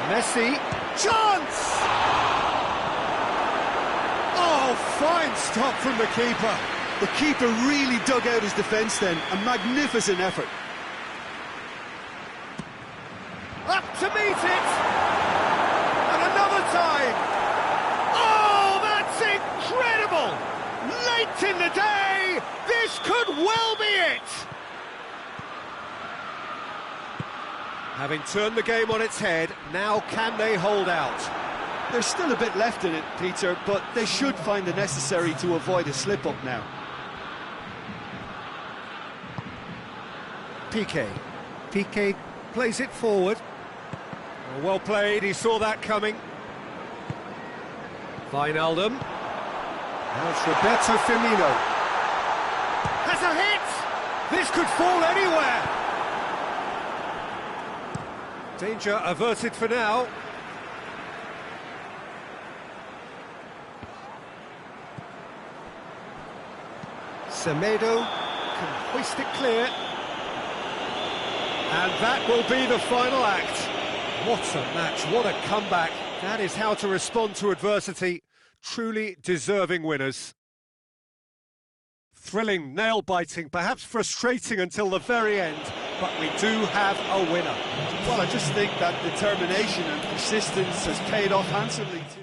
Messi. Chance! Oh, fine stop from the keeper. The keeper really dug out his defence then. A magnificent effort. Up to meet it! And another time! Oh, that's incredible! Late in the day, this could well be it! Having turned the game on its head, now can they hold out? There's still a bit left in it, Peter, but they should find the necessary to avoid a slip-up now. Piqué plays it forward. Well played, he saw that coming. Wijnaldum. Now it's Roberto Firmino. Has a hit! This could fall anywhere! Danger averted for now. Semedo can hoist it clear. And that will be the final act. What a match, what a comeback. That is how to respond to adversity. Truly deserving winners. Thrilling, nail-biting, perhaps frustrating until the very end. but we do have a winner. Well, I just think that determination and persistence has paid off handsomely too.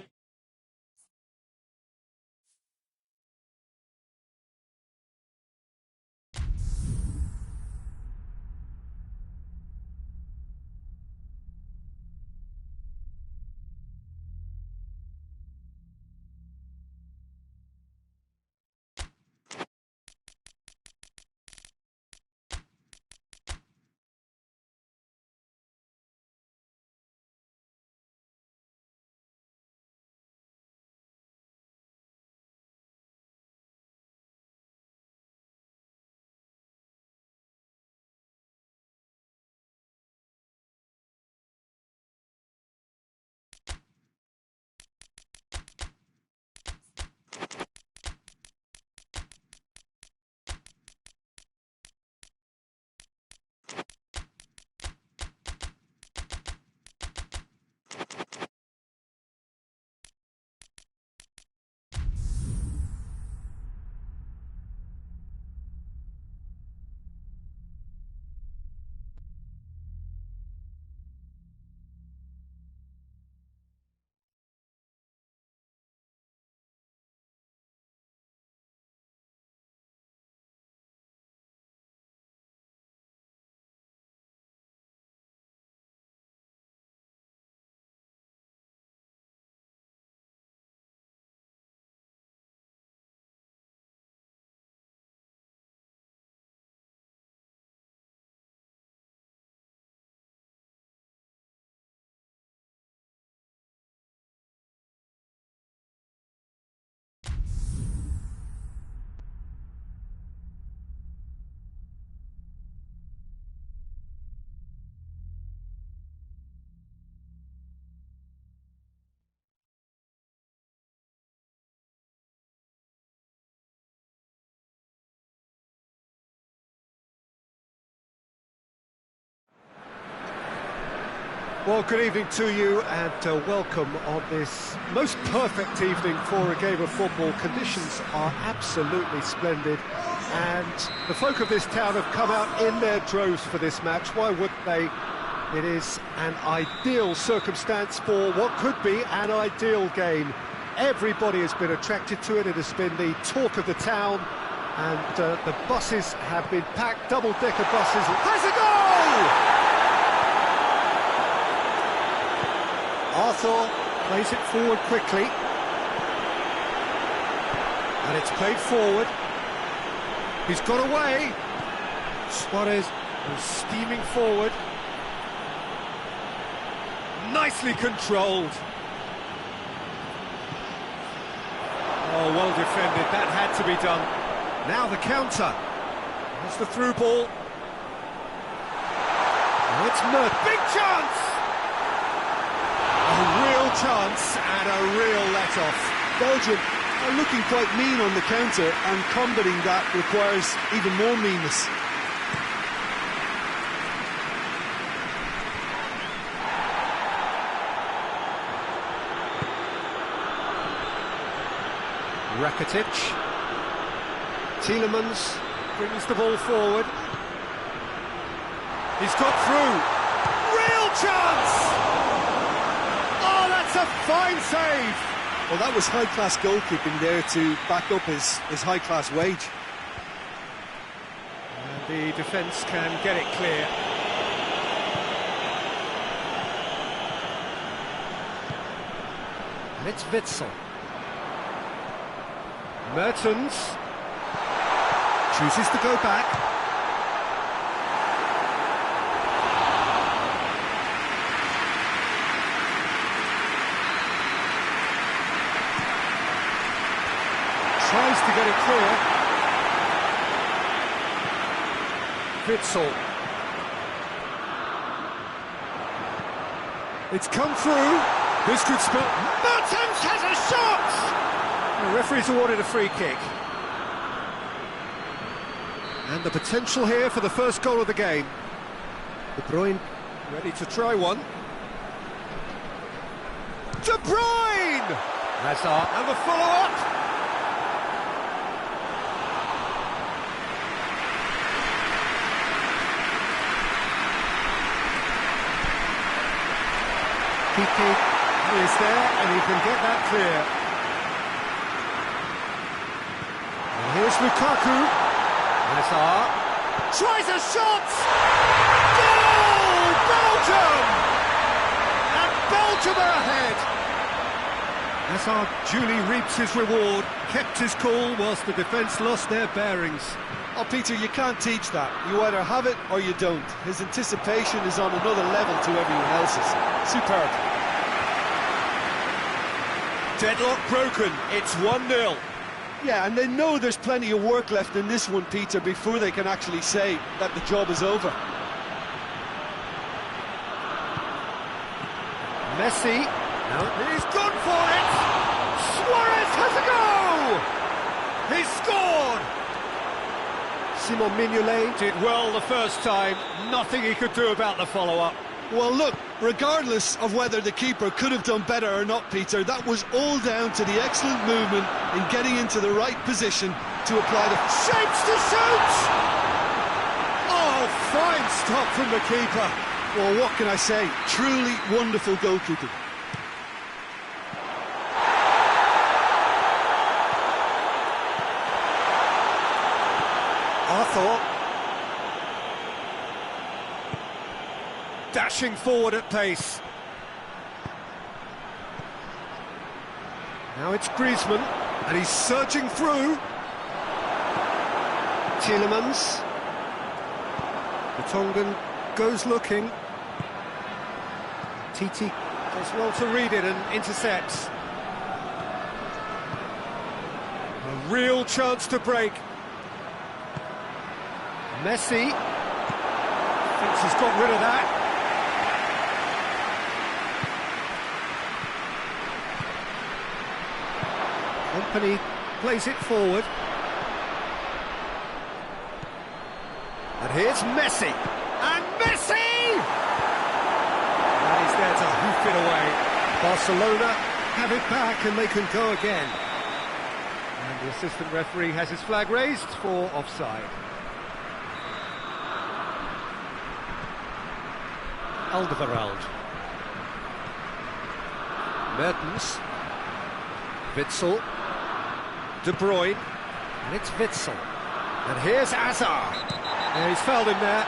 Well, good evening to you and welcome on this most perfect evening for a game of football. Conditions are absolutely splendid and the folk of this town have come out in their droves for this match. Why wouldn't they? It is an ideal circumstance for what could be an ideal game. Everybody has been attracted to it. It has been the talk of the town and the buses have been packed, double-decker buses. Has a goal! Arthur plays it forward quickly, and it's played forward. He's got away. Suarez is steaming forward. Nicely controlled. Oh, well defended. That had to be done. Now the counter. There's the through ball. Oh, it's Mert. Big chance! A real chance and a real let-off. Belgium are looking quite mean on the counter, and combating that requires even more meanness. Rakitic. Tielemans brings the ball forward. He's got through. Real chance! Oh, that's a fine save! Well, that was high-class goalkeeping there to back up his high-class wage. And the defence can get it clear. And it's Witsel. Mertens chooses to go back. Tries to get it clear. Witsel. It's come through. This could spell. Mertens has a shot! The referee's awarded a free kick. And the potential here for the first goal of the game. De Bruyne ready to try one. De Bruyne! Hazard and the follow-up. Kiki is there, and he can get that clear. And here's Lukaku. Hazard tries a shot! Goal! Belgium! And Belgium are ahead! Hazard duly reaps his reward, kept his cool whilst the defence lost their bearings. Oh, Peter, you can't teach that. You either have it or you don't. His anticipation is on another level to everyone else's. Superb. Deadlock broken, it's 1-0. Yeah, and they know there's plenty of work left in this one, Peter, before they can actually say that the job is over. Messi, now he's gone for it! Suarez has a go! He's scored! Simon Mignolet did well the first time, nothing he could do about the follow-up. Well, look, regardless of whether the keeper could have done better or not, Peter, that was all down to the excellent movement in getting into the right position to apply the... Shapes to shoot! Oh, fine stop from the keeper. Well, what can I say? Truly wonderful goalkeeping. Arthur. Dashing forward at pace. Now it's Griezmann, and he's surging through. Tielemans. The Tongan goes looking. Titi does well to read it and intercepts. A real chance to break. Messi thinks he's got rid of that. Company plays it forward. And here's Messi. And Messi! And he's there to hoof it away. Barcelona have it back and they can go again. And the assistant referee has his flag raised for offside. Alderweireld. Mertens. Witsel. De Bruyne. And it's Witsel. And here's Hazard. Yeah, he's fouled him there.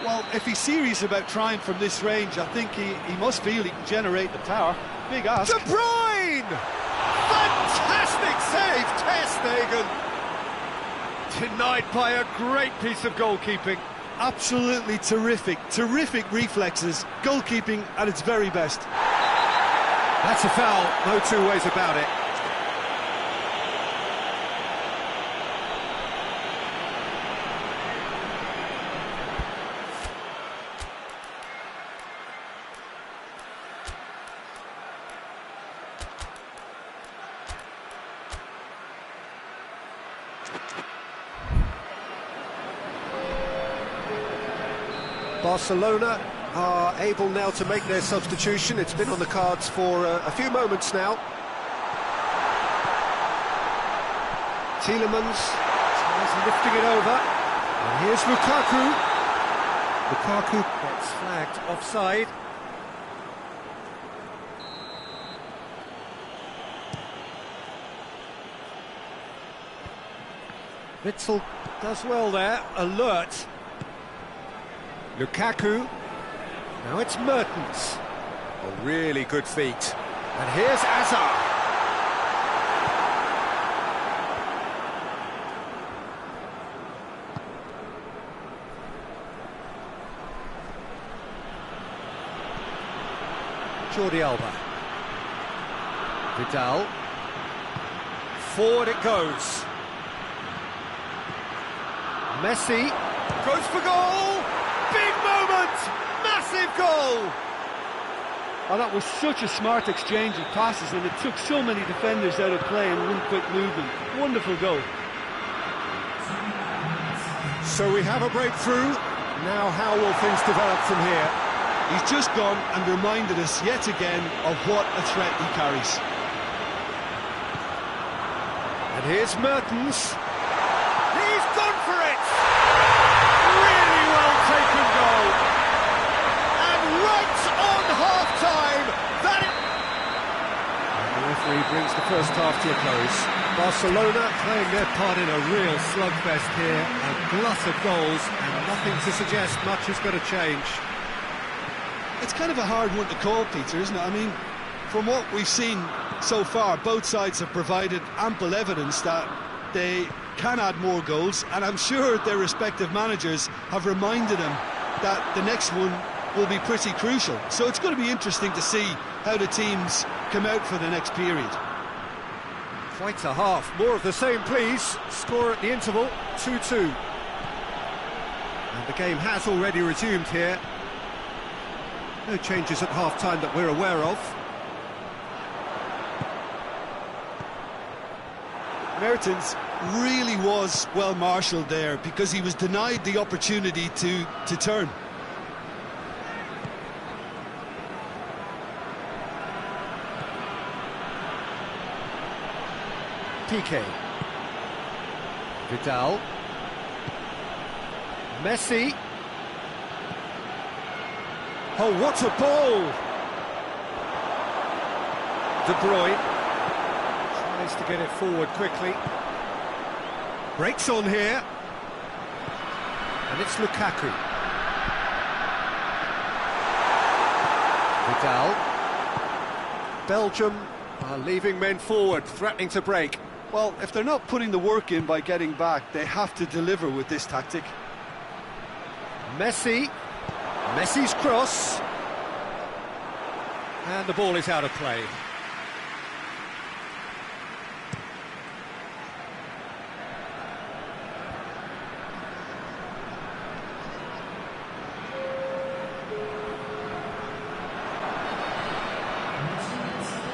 Well, if he's serious about trying from this range, I think he must feel he can generate the power. Big ask. De Bruyne! Fantastic save, Ter Stegen! Denied by a great piece of goalkeeping. Absolutely terrific reflexes. Goalkeeping at its very best. That's a foul, no two ways about it. Barcelona are able now to make their substitution. It's been on the cards for a few moments now. Tielemans is lifting it over. And here's Lukaku. Lukaku gets flagged offside. Witsel does well there, alert. Lukaku, now it's Mertens. A really good feat. And here's Hazard. Jordi Alba. Vidal. Forward it goes. Messi goes for goal! Big moment! Massive goal! Oh, that was such a smart exchange of passes, and it took so many defenders out of play in one quick movement. Wonderful goal. So we have a breakthrough. Now how will things develop from here? He's just gone and reminded us yet again of what a threat he carries. And here's Mertens. He's gone for it! Really well taken goal. referee brings the first half to a close. Barcelona playing their part in a real slugfest here, a glut of goals, and nothing to suggest much is going to change. It's kind of a hard one to call, Peter, isn't it? I mean, from what we've seen so far, both sides have provided ample evidence that they can add more goals, and I'm sure their respective managers have reminded them that the next one will be pretty crucial. So it's going to be interesting to see how the teams come out for the next period. Quite a half. More of the same, please. Score at the interval, 2-2. And the game has already resumed here. No changes at half-time that we're aware of. Mertens really was well marshalled there because he was denied the opportunity to turn. Piqué. Vidal. Messi. Oh, what a ball! De Bruyne tries to get it forward quickly. Breaks on here. And it's Lukaku. Vidal. Belgium are leaving men forward, threatening to break. Well, if they're not putting the work in by getting back, they have to deliver with this tactic. Messi. Messi's cross. And the ball is out of play.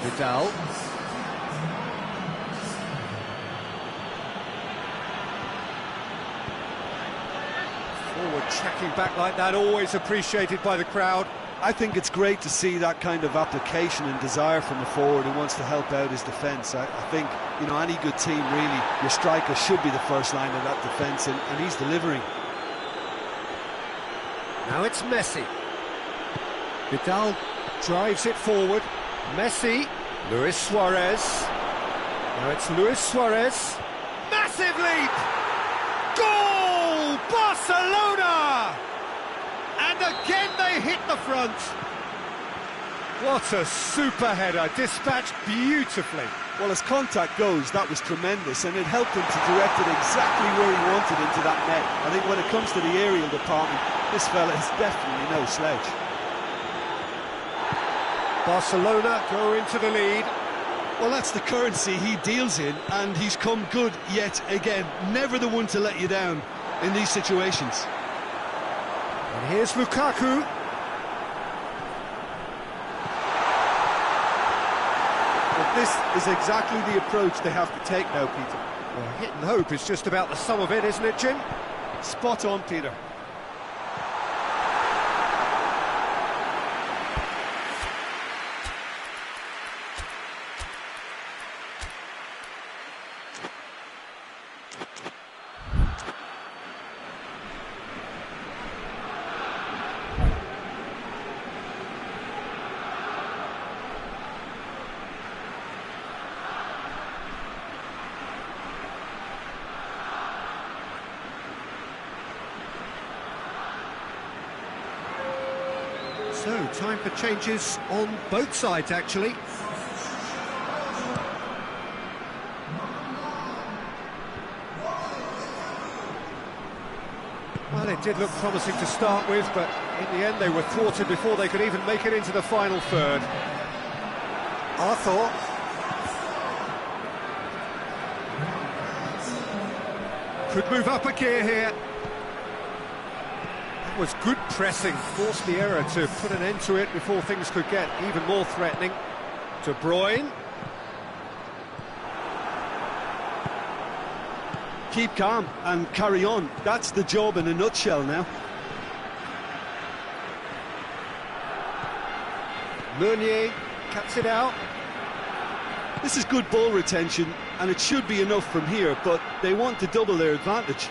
Vidal. Forward tracking back like that, always appreciated by the crowd. I think it's great to see that kind of application and desire from a forward who wants to help out his defence. I think, you know, any good team, really, your striker should be the first line of that defence, and he's delivering. Now it's Messi. Vidal drives it forward. Messi. Luis Suarez. Now it's Luis Suarez. Massive leap! Goal! Barcelona! And again they hit the front. What a super header, dispatched beautifully. Well, as contact goes, that was tremendous, and it helped him to direct it exactly where he wanted into that net. I think when it comes to the aerial department, this fella is definitely no slouch. Barcelona go into the lead. Well, that's the currency he deals in, and he's come good yet again. Never the one to let you down in these situations. And here's Lukaku. But this is exactly the approach they have to take now, Peter. Well, hit and hope is just about the sum of it, isn't it, Jim? Spot on, Peter. So, time for changes on both sides, actually. Well, it did look promising to start with, but in the end they were thwarted before they could even make it into the final third. Arthur. Could move up a gear here. That was good pressing, forced the error to put an end to it before things could get even more threatening. De Bruyne. Keep calm and carry on. That's the job in a nutshell now. Meunier cuts it out. This is good ball retention, and it should be enough from here, but they want to double their advantage.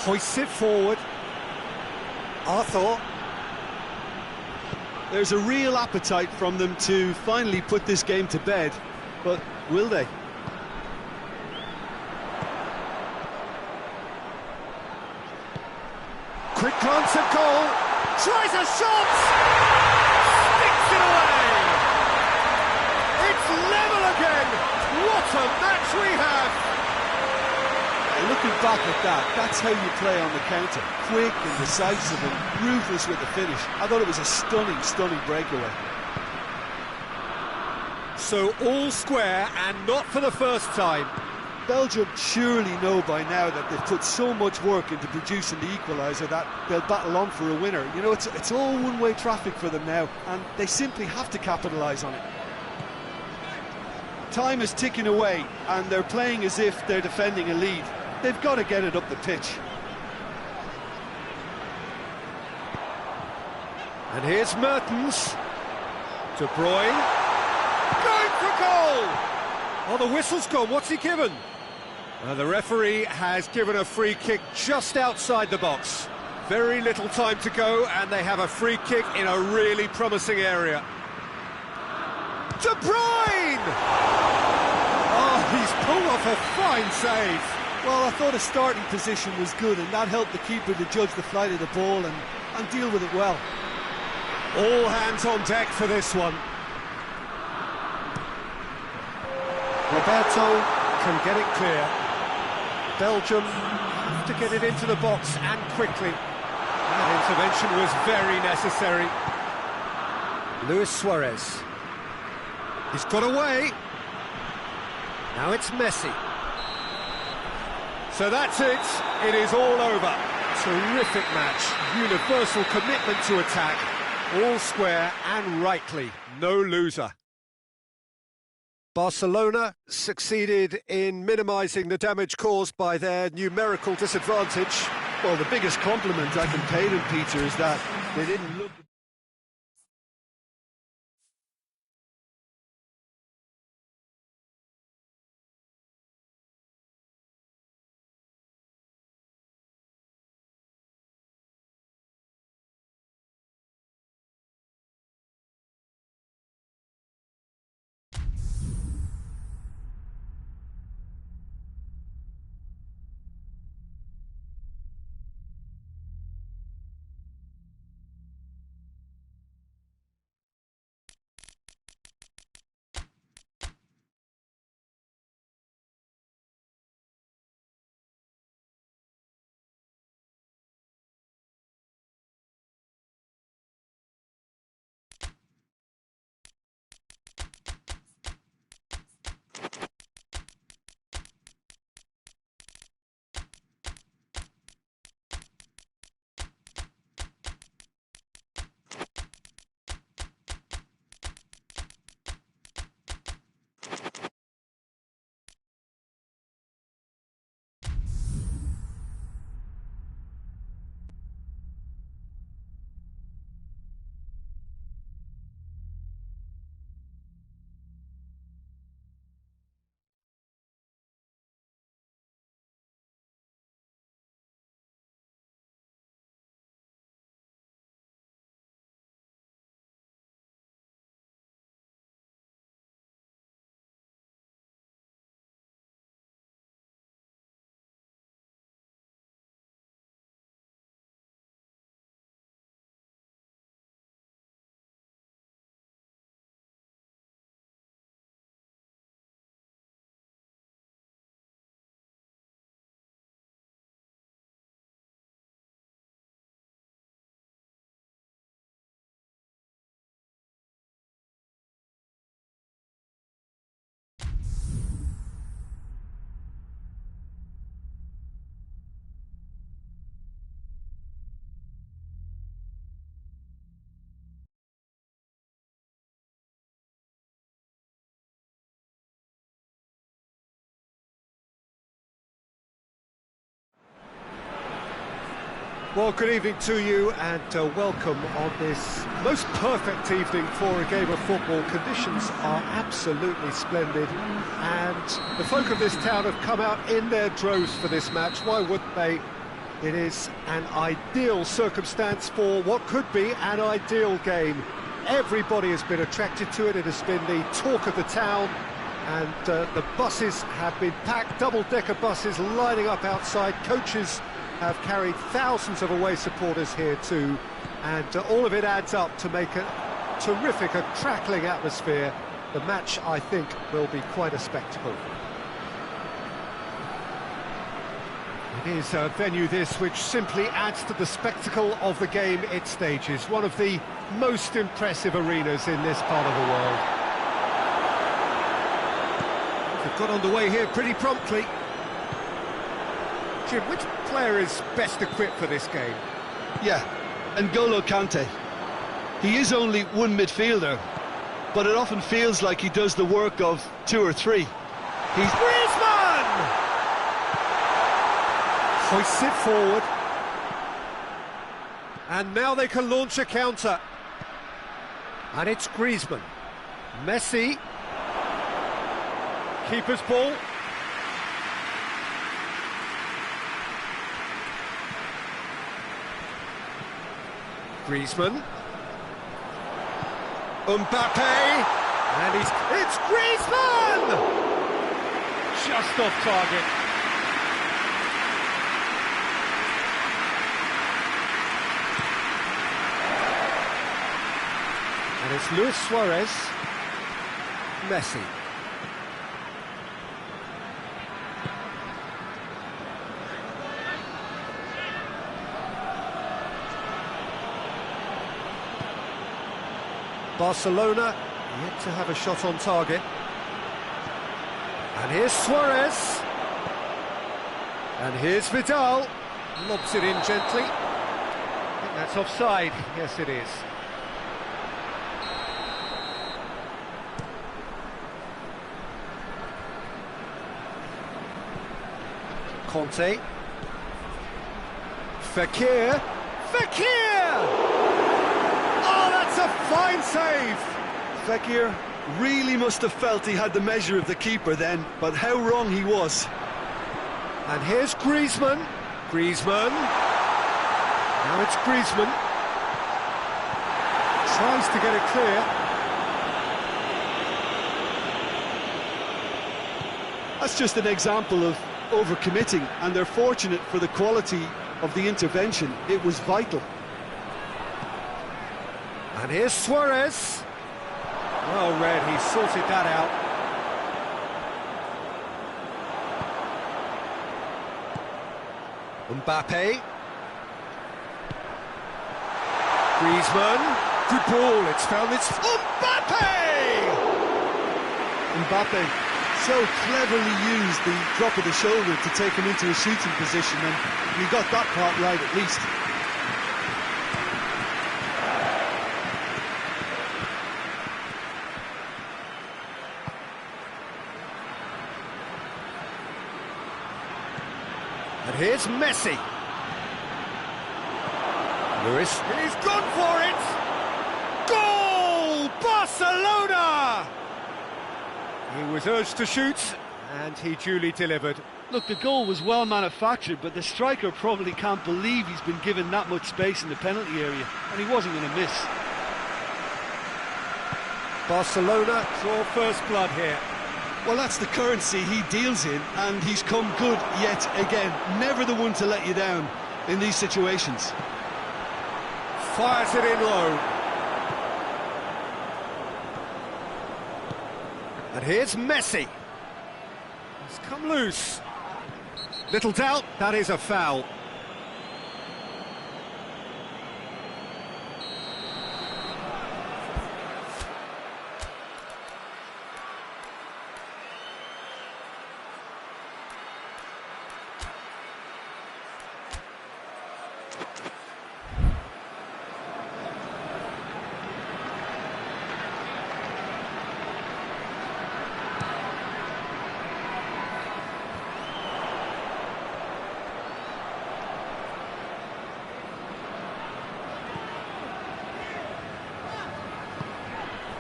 Hoists it forward. Arthur. There's a real appetite from them to finally put this game to bed, but will they? Quick glance at goal, tries a shot, sticks it away. It's level again. What a match we have. Looking back at that, that's how you play on the counter. Quick and decisive and ruthless with the finish. I thought it was a stunning, stunning breakaway. So all square, and not for the first time. Belgium surely know by now that they've put so much work into producing the equaliser that they'll battle on for a winner. You know, it's all one-way traffic for them now, and they simply have to capitalise on it. Time is ticking away, and they're playing as if they're defending a lead. They've got to get it up the pitch. And here's Mertens. De Bruyne. Going for goal! Oh, the whistle's gone. What's he given? The referee has given a free kick just outside the box. Very little time to go, and they have a free kick in a really promising area. De Bruyne! Oh, he's pulled off a fine save. Well, I thought his starting position was good, and that helped the keeper to judge the flight of the ball and deal with it well. All hands on deck for this one. Roberto can get it clear. Belgium have to get it into the box, and quickly. That intervention was very necessary. Luis Suarez. He's got away. Now it's Messi. So that's it. It is all over. Terrific match. Universal commitment to attack. All square and rightly. No loser. Barcelona succeeded in minimising the damage caused by their numerical disadvantage. Well, the biggest compliment I can pay them, Peter, is that they didn't look... Well, good evening to you, and welcome on this most perfect evening for a game of football. Conditions are absolutely splendid, and the folk of this town have come out in their droves for this match. Why wouldn't they? It is an ideal circumstance for what could be an ideal game. Everybody has been attracted to it. It has been the talk of the town, and the buses have been packed, double-decker buses lining up outside. Coaches have carried thousands of away supporters here too, and all of it adds up to make a terrific, a crackling atmosphere. The match, I think, will be quite a spectacle. It is a venue this which simply adds to the spectacle of the game it stages. One of the most impressive arenas in this part of the world. They've got underway here pretty promptly. Jim, which player is best equipped for this game? Yeah, N'Golo Kante. He is only one midfielder, but it often feels like he does the work of two or three. He's Griezmann! Hoists it forward. And now they can launch a counter. And it's Griezmann. Messi. Keeper's ball. Griezmann. Mbappe. And it's Griezmann! Just off target. And it's Luis Suarez. Messi. Barcelona yet to have a shot on target. And here's Suarez. And here's Vidal. Lobs it in gently. I think that's offside. Yes, it is. Conte. Fekir. Oh, that's a fine save! Fekir really must have felt he had the measure of the keeper then, but how wrong he was. And here's Griezmann. Now it's Griezmann. Tries to get it clear. That's just an example of overcommitting, and they're fortunate for the quality of the intervention. It was vital. And here's Suarez. Well read, he sorted that out. Mbappe. Griezmann. Good ball, it's found its... Mbappe so cleverly used the drop of the shoulder to take him into a shooting position, and he got that part right at least. And here's Messi. Lewis. He's gone for it! Goal! Barcelona! He was urged to shoot, and he duly delivered. Look, the goal was well manufactured, but the striker probably can't believe he's been given that much space in the penalty area, and he wasn't going to miss. Barcelona draw first blood here. Well, that's the currency he deals in, and he's come good yet again. Never the one to let you down in these situations. Fires it in low. And here's Messi. He's come loose. Little doubt, that is a foul.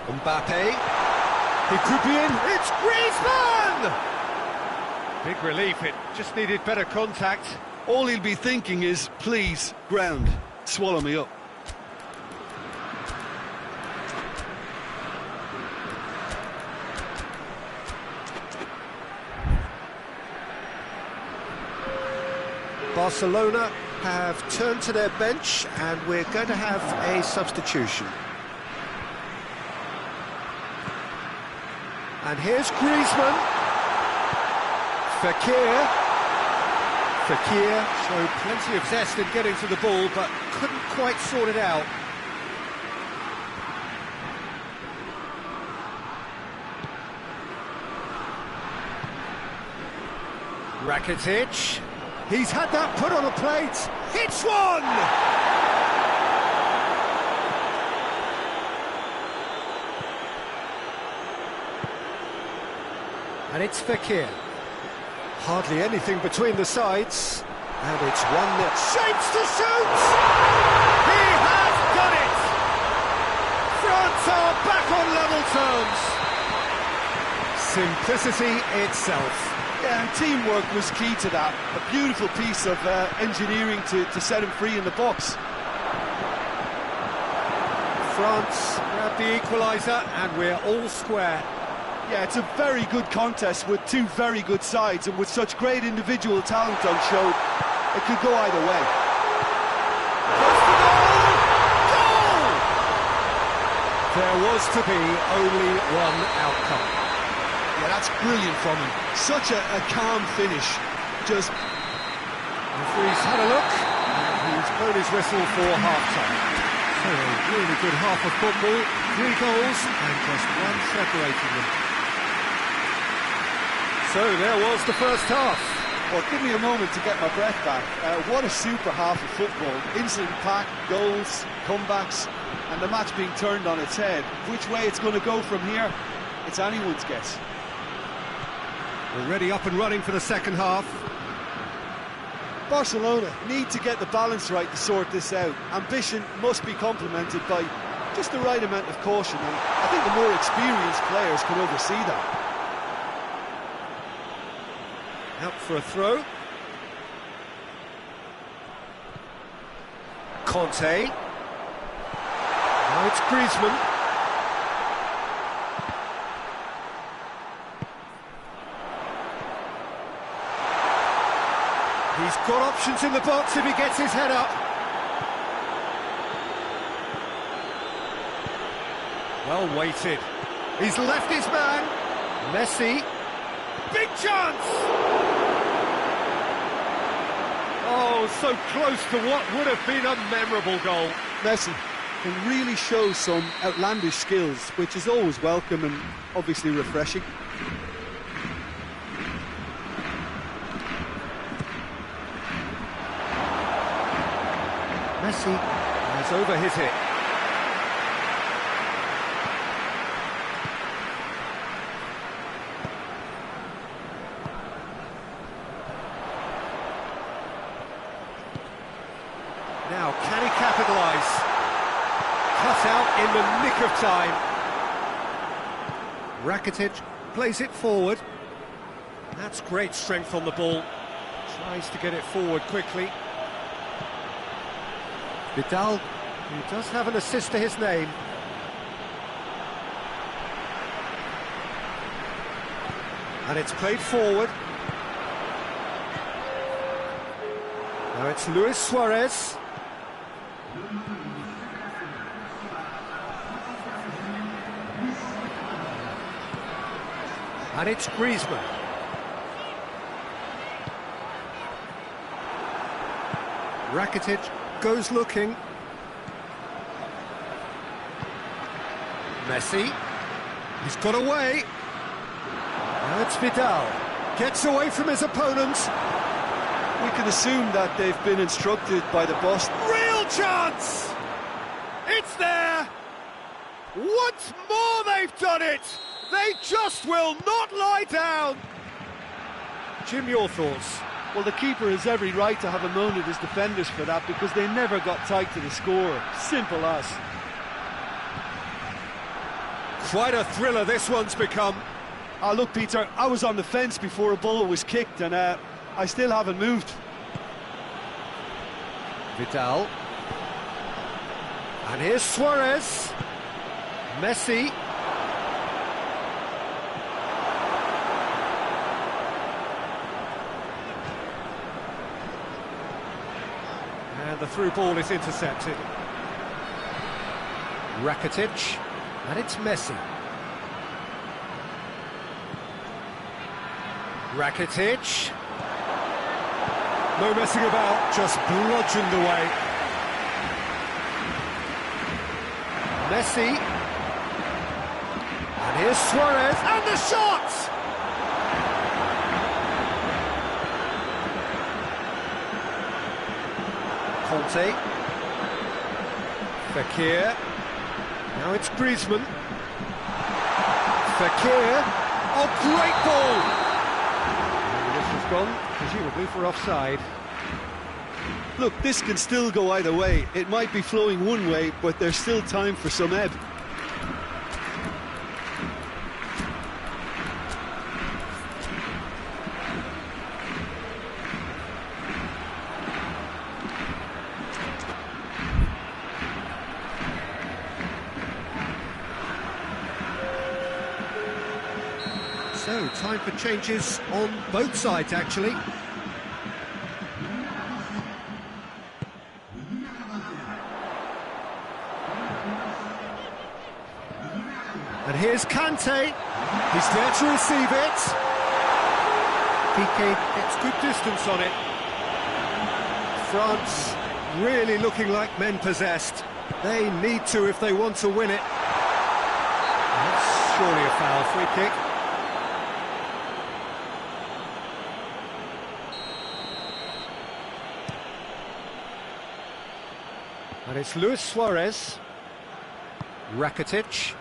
Mbappe, he could be in, it's Griezmann! Big relief, it just needed better contact. All he'll be thinking is, please, ground, swallow me up. Barcelona have turned to their bench and we're going to have a substitution. And here's Griezmann. Fekir showed plenty of zest in getting to the ball, but couldn't quite sort it out. Rakitic. He's had that put on a plate. Hits one! And it's Fekir. Hardly anything between the sides. And it's 1-0. Shapes to shoot! He has done it! France are back on level terms. Simplicity itself. Yeah, and teamwork was key to that. A beautiful piece of engineering to set him free in the box. France grab the equaliser and we're all square. Yeah, it's a very good contest with two very good sides, and with such great individual talent on show, it could go either way. Goes for goal! Goal! There was to be only one outcome. Yeah, that's brilliant from him. Such a calm finish. Just... The referee's had a look, and he's blown his whistle for half-time. So a really good half of football, 3 goals, and just one separating them. So there was the first half. Well, give me a moment to get my breath back. What a super half of football. Incident-packed, goals, comebacks, and the match being turned on its head. Which way it's going to go from here, it's anyone's guess. Already up and running for the second half. Barcelona need to get the balance right to sort this out. Ambition must be complemented by just the right amount of caution, and I think the more experienced players can oversee that. Out for a throw. Conte. Now it's Griezmann. He's got options in the box if he gets his head up. Well weighted. He's left his man. Messi. Big chance! Oh, so close to what would have been a memorable goal. Messi can really show some outlandish skills, which is always welcome and obviously refreshing. Messi has over his hit. Now, can he capitalise? Cut out in the nick of time. Rakitic plays it forward. That's great strength on the ball. Tries to get it forward quickly. Vidal, who does have an assist to his name. And it's played forward. Now it's Luis Suarez. And it's Griezmann. Rakitic goes looking. Messi. He's got away. Now it's Vidal. Gets away from his opponent. We can assume that they've been instructed by the boss. Real chance! It's there! Once more they've done it! They just will not lie down! Jim, your thoughts? Well, the keeper has every right to have a moan at his defenders for that, because they never got tight to the score. Simple as. Quite a thriller this one's become. Look, Peter, I was on the fence before a ball was kicked, and I still haven't moved. Vidal. And here's Suarez. Messi. And the through ball is intercepted. Rakitic, and it's Messi. Rakitic. No messing about, just bludgeoned away. Messi. And here's Suarez, and the shot! Conte. Fekir. Now it's Griezmann. Fekir. Oh, great ball! And this has gone, presumably for offside. Look, this can still go either way. It might be flowing one way, but there's still time for some ebb. So, time for changes on both sides, actually. And here's Kante. He's there to receive it. Piqué gets good distance on it. France really looking like men possessed. They need to if they want to win it. That's surely a foul, free kick. And it's Luis Suarez. Rakitic.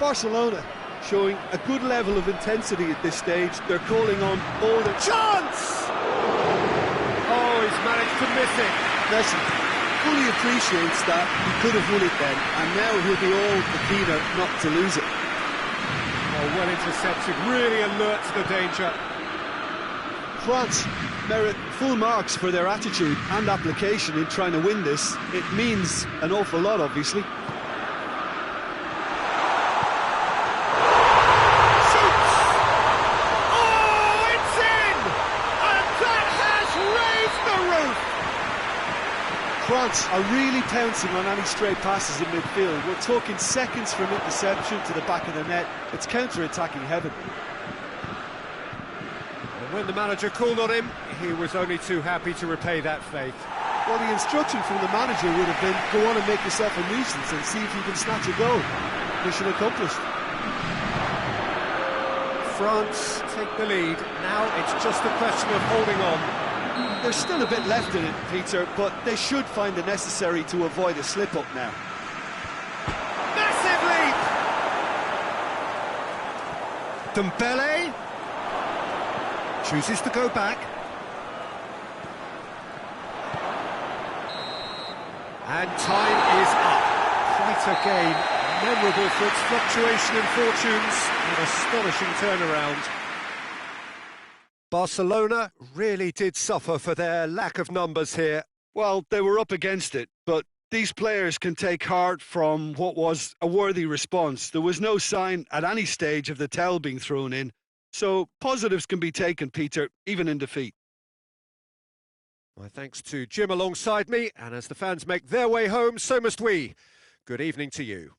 Barcelona showing a good level of intensity at this stage. They're calling on all the Chance! Oh, he's managed to miss it. Messi fully appreciates that he could have won it then, and now he'll be all the keener not to lose it. Oh, well intercepted, really alert to the danger. France merit full marks for their attitude and application in trying to win this. It means an awful lot, obviously. France are really pouncing on any stray passes in midfield. We're talking seconds from interception to the back of the net. It's counter-attacking heaven. And when the manager called on him, he was only too happy to repay that faith. Well, the instruction from the manager would have been, go on and make yourself a nuisance and see if you can snatch a goal. Mission accomplished. France take the lead. Now it's just a question of holding on. There's still a bit left in it, Peter, but they should find the necessary to avoid a slip-up now. Massive leap! Dembele chooses to go back. And time is up. Quite a game, memorable for its fluctuation in fortunes, an astonishing turnaround. Barcelona really did suffer for their lack of numbers here. Well, they were up against it, but these players can take heart from what was a worthy response. There was no sign at any stage of the towel being thrown in, so positives can be taken, Peter, even in defeat. My thanks to Jim alongside me, and as the fans make their way home, so must we. Good evening to you.